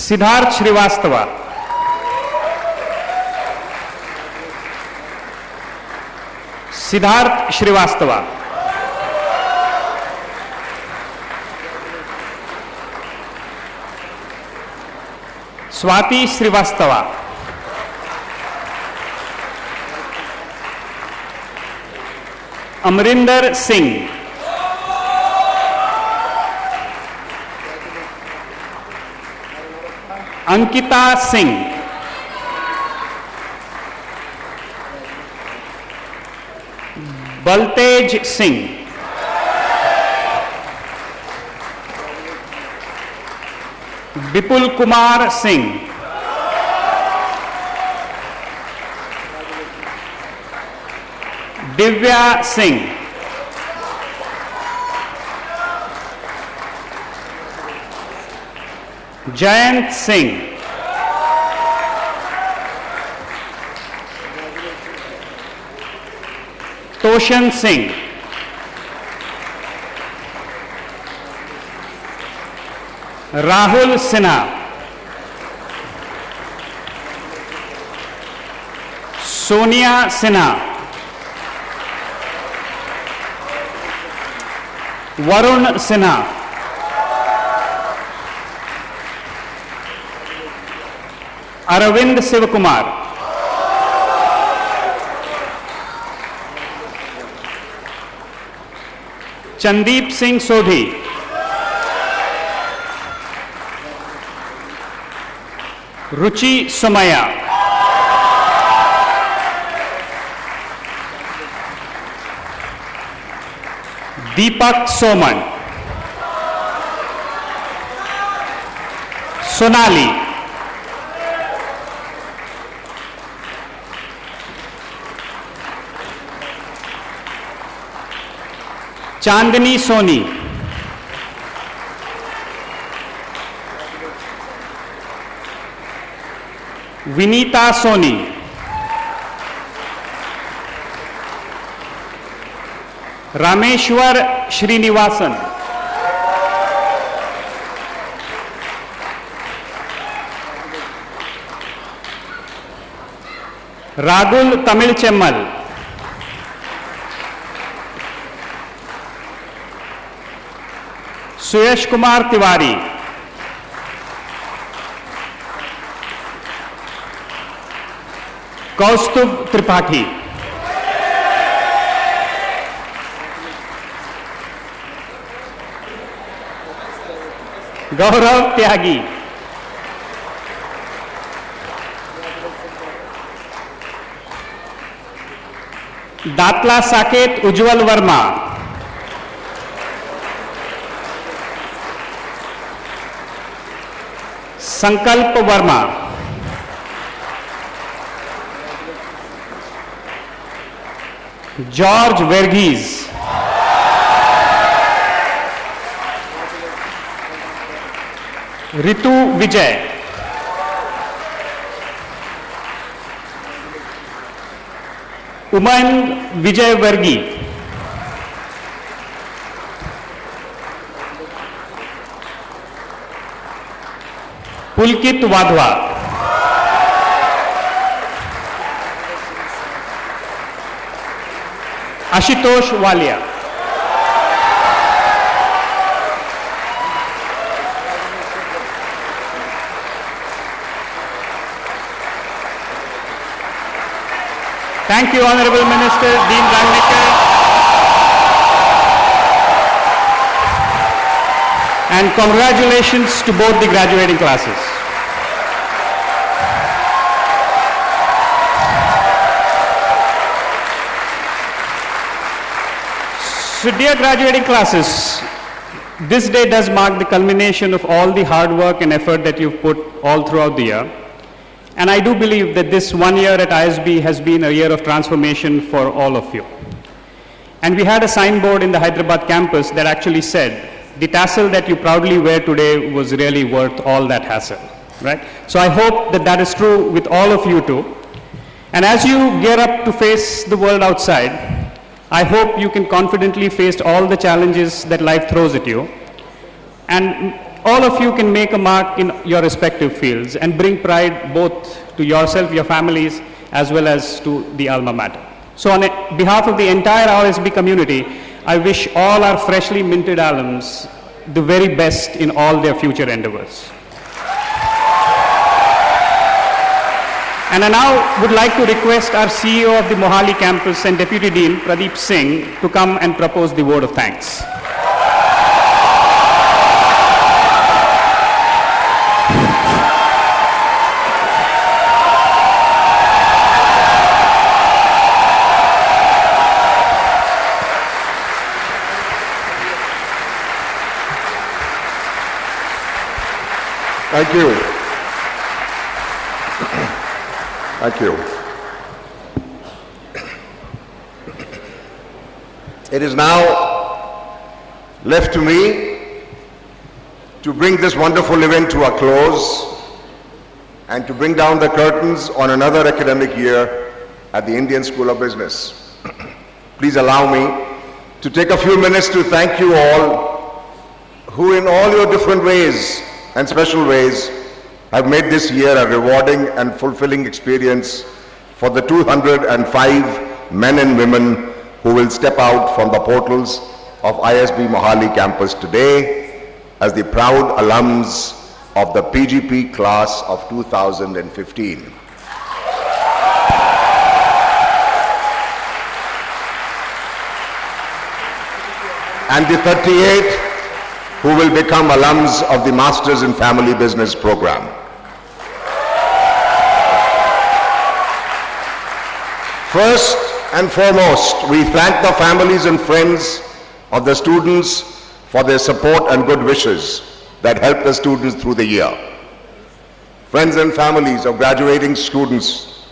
E: Siddharth Srivastava, Siddharth Srivastava, Swati Srivastava, Amrinder Singh, Ankita Singh, Baltej Singh, Vipul Kumar Singh, Divya Singh, Jayant Singh, Toshan Singh, Rahul Sinha, Sonia Sinha, Varun Sinha, Aravind Sivakumar, Chandeep Singh Sodhi, Ruchi Somaya, Deepak Soman, Sonali, Chandni Soni, Vinita Soni, Rameshwar Srinivasan, Ragul Tamil Chemmal, Suyash Kumar Tiwari, Kaustubh Tripathi, Gaurav Tyagi. Datla Saket Ujjwal Verma. Sankalp Verma. George Verghese. Ritu Vijay. Umang Vijay Vergi. Pulkit Wadhwa. Ashutosh Walia. Thank you, Honorable Minister, Dean Rangnecker. And congratulations to both the graduating classes. So dear graduating classes, this day does mark the culmination of all the hard work and effort that you've put all throughout the year. And I do believe that this 1 year at ISB has been a year of transformation for all of you. And we had a signboard in the Hyderabad campus that actually said, the tassel that you proudly wear today was really worth all that hassle, right? So I hope that that is true with all of you too. And as you gear up to face the world outside, I hope you can confidently face all the challenges that life throws at you. And all of you can make a mark in your respective fields and bring pride both to yourself, your families, as well as to the alma mater. So on behalf of the entire RSB community, I wish all our freshly minted alums the very best in all their future endeavors. And I now would like to request our CEO of the Mohali campus and Deputy Dean, Pradeep Singh, to come and propose the word of thanks.
L: Thank you. Thank you. It is now left to me to bring this wonderful event to a close and to bring down the curtains on another academic year at the Indian School of Business. Please allow me to take a few minutes to thank you all who in all your different ways and special ways have made this year a rewarding and fulfilling experience for the 205 men and women who will step out from the portals of ISB Mohali campus today as the proud alums of the PGP Class of 2015. And the 38 who will become alums of the Masters in Family Business program. First and foremost, we thank the families and friends of the students for their support and good wishes that helped the students through the year. Friends and families of graduating students,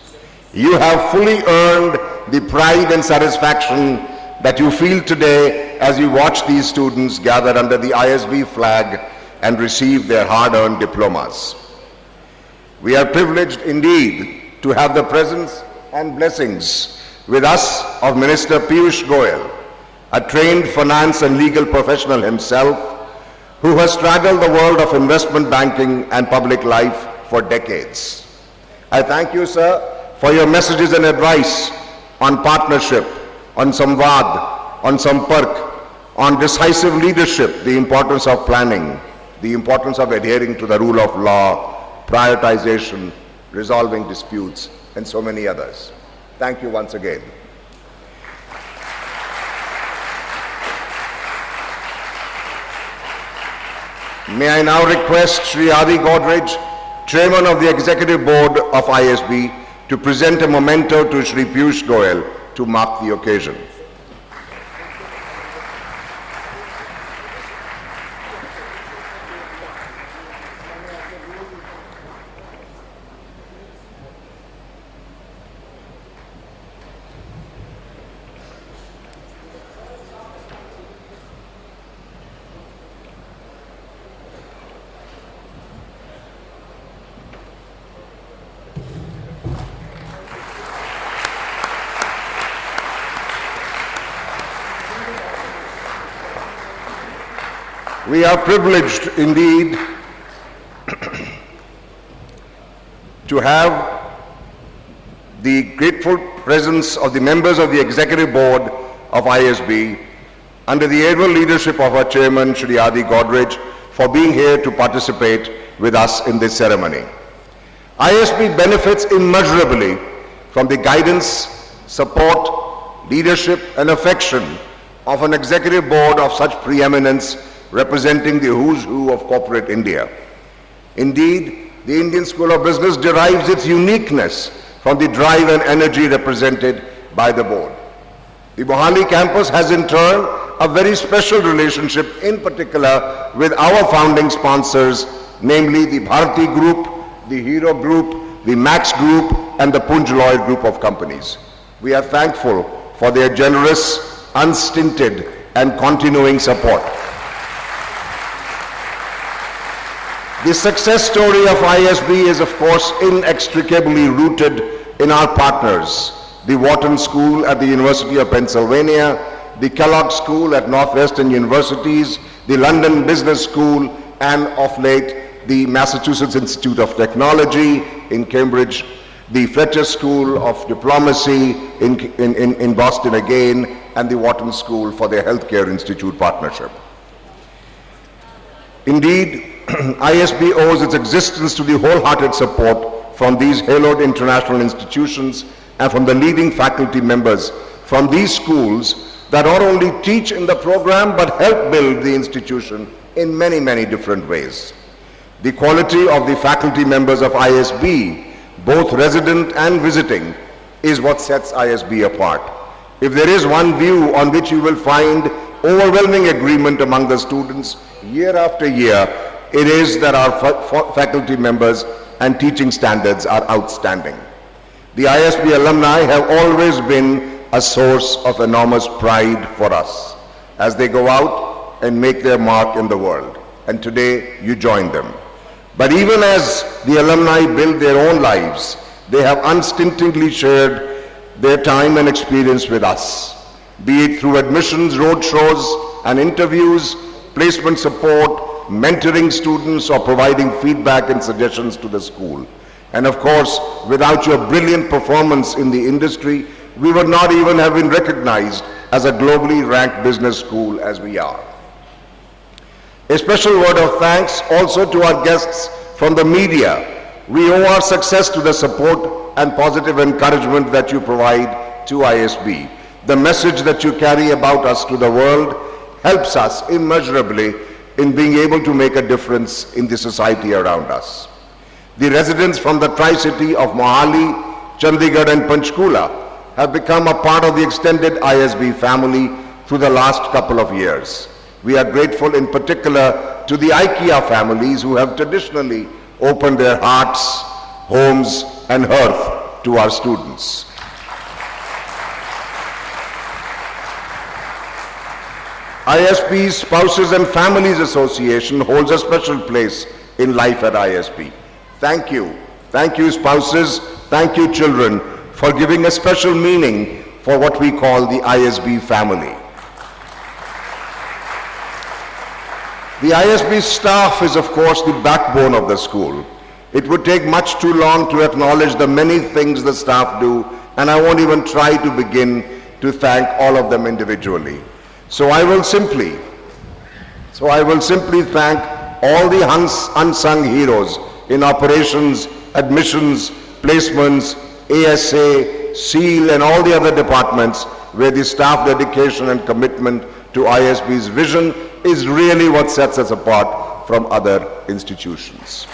L: you have fully earned the pride and satisfaction that you feel today as you watch these students gather under the ISB flag and receive their hard-earned diplomas. We are privileged indeed to have the presence and blessings with us of Minister Piyush Goyal, a trained finance and legal professional himself, who has straddled the world of investment banking and public life for decades. I thank you, sir, for your messages and advice on partnership, on Samvad, on Sampark, on decisive leadership, the importance of planning, the importance of adhering to the rule of law, prioritization, resolving disputes, and so many others. Thank you once again. May I now request Sri Adi Godrej, Chairman of the Executive Board of ISB, to present a memento to Sri Piyush Goyal to mark the occasion. We are privileged indeed to have the grateful presence of the members of the Executive Board of ISB under the able leadership of our Chairman, Shri Adi Godrej, for being here to participate with us in this ceremony. ISB benefits immeasurably from the guidance, support, leadership and affection of an Executive Board of such preeminence representing the who's who of corporate India. Indeed, the Indian School of Business derives its uniqueness from the drive and energy represented by the board. The Mohali campus has in turn a very special relationship, in particular with our founding sponsors, namely the Bharati Group, the Hero Group, the Max Group and the Punj Lloyd Group of companies. We are thankful for their generous, unstinted and continuing support. The success story of ISB is, of course, inextricably rooted in our partners, the Wharton School at the University of Pennsylvania, the Kellogg School at Northwestern Universities, the London Business School, and of late, the Massachusetts Institute of Technology in Cambridge, the Fletcher School of Diplomacy in Boston again, and the Wharton School for their Healthcare Institute partnership. Indeed, ISB owes its existence to the wholehearted support from these haloed international institutions and from the leading faculty members from these schools that not only teach in the program but help build the institution in many, many different ways. The quality of the faculty members of ISB, both resident and visiting, is what sets ISB apart. If there is one view on which you will find overwhelming agreement among the students year after year, it is that our faculty members and teaching standards are outstanding. The ISB alumni have always been a source of enormous pride for us as they go out and make their mark in the world. And today you join them. But even as the alumni build their own lives, they have unstintingly shared their time and experience with us, be it through admissions, roadshows and interviews, placement support, mentoring students or providing feedback and suggestions to the school. And of course, without your brilliant performance in the industry, we would not even have been recognized as a globally ranked business school as we are. A special word of thanks also to our guests from the media. We owe our success to the support and positive encouragement that you provide to ISB. The message that you carry about us to the world helps us immeasurably in being able to make a difference in the society around us. The residents from the Tri-City of Mohali, Chandigarh and Panchkula have become a part of the extended ISB family through the last couple of years. We are grateful in particular to the IKEA families who have traditionally opened their hearts, homes and hearth to our students. ISB's Spouses and Families Association holds a special place in life at ISB. Thank you. Thank you, spouses. Thank you, children, for giving a special meaning for what we call the ISB family. The ISB staff is, of course, the backbone of the school. It would take much too long to acknowledge the many things the staff do, and I won't even try to begin to thank all of them individually. So I will simply thank all the unsung heroes in operations, admissions, placements, ASA, SEAL and all the other departments where the staff dedication and commitment to ISB's vision is really what sets us apart from other institutions.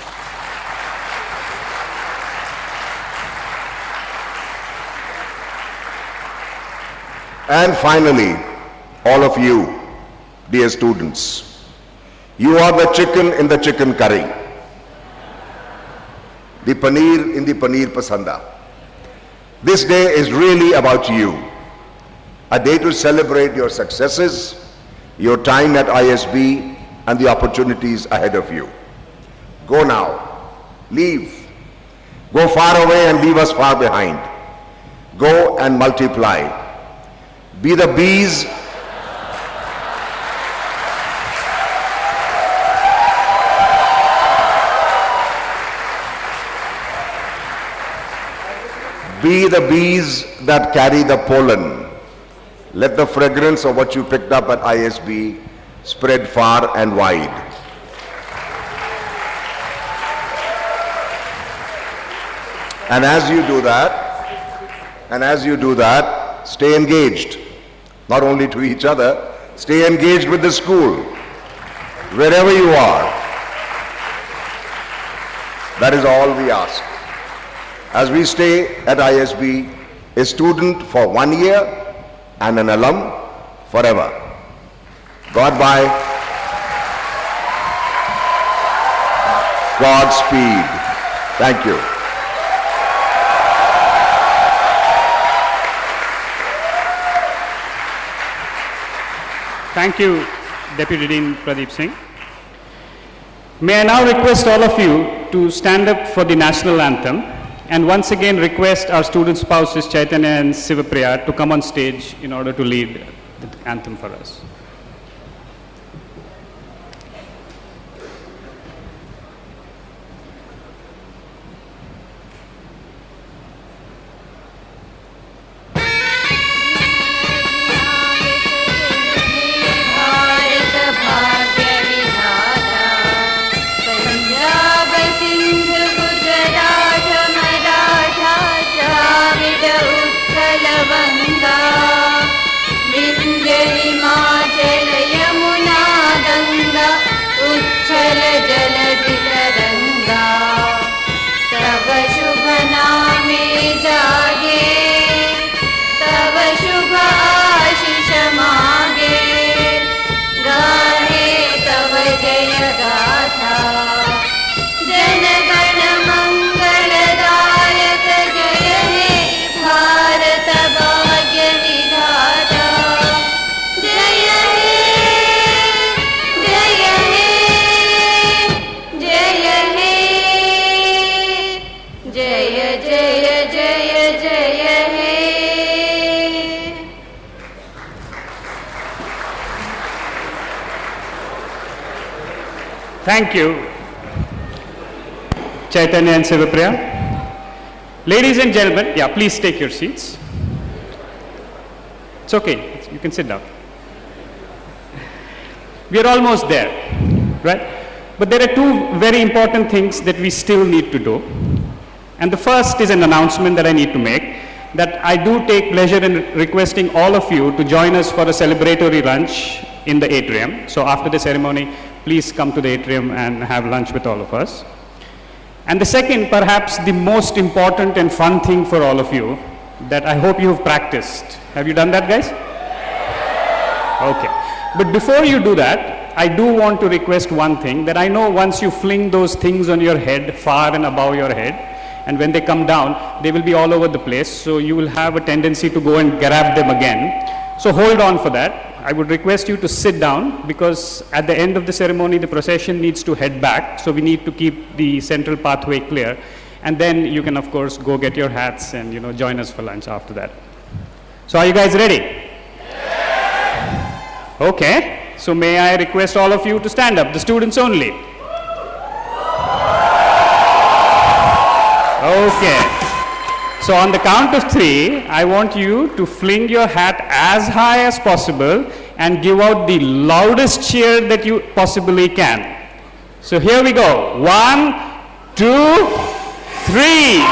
L: And finally, all of you, dear students, you are the chicken in the chicken curry, the paneer in the paneer pasanda. This day is really about you, a day to celebrate your successes, your time at ISB, and the opportunities ahead of you. Go now, leave, go far away and leave us far behind. Go and multiply. Be the bees that carry the pollen. Let the fragrance of what you picked up at ISB spread far and wide. And as you do that, stay engaged. Not only to each other, stay engaged with the school, wherever you are. That is all we ask. As we stay at ISB, a student for 1 year and an alum forever. Goodbye. Godspeed. Thank you.
E: Thank you, Deputy Dean Pradeep Singh. May I now request all of you to stand up for the national anthem, and once again request our student spouses Chaitanya and Sivapriya to come on stage in order to lead the anthem for us. Thank you, Chaitanya and Sivapriya. Ladies and gentlemen, yeah, please take your seats. It's okay, you can sit down. We are almost there, right? But there are two very important things that we still need to do. And the first is an announcement that I need to make, that I do take pleasure in requesting all of you to join us for a celebratory lunch in the atrium. So after the ceremony, please come to the atrium and have lunch with all of us. And the second, perhaps the most important and fun thing for all of you, that I hope you have practiced. Have you done that, guys? Okay. But before you do that, I do want to request one thing, that I know once you fling those things on your head, far and above your head, and when they come down, they will be all over the place, so you will have a tendency to go and grab them again. So hold on for that. I would request you to sit down, because at the end of the ceremony, the procession needs to head back, so we need to keep the central pathway clear. And then you can, of course, go get your hats and, join us for lunch after that. So are you guys ready? Yeah. Okay. So may I request all of you to stand up, the students only. Okay. So on the count of 3, I want you to fling your hat as high as possible and give out the loudest cheer that you possibly can. So here we go. 1, 2, 3.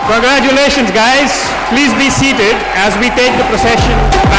E: Congratulations, guys. Please be seated as we take the procession back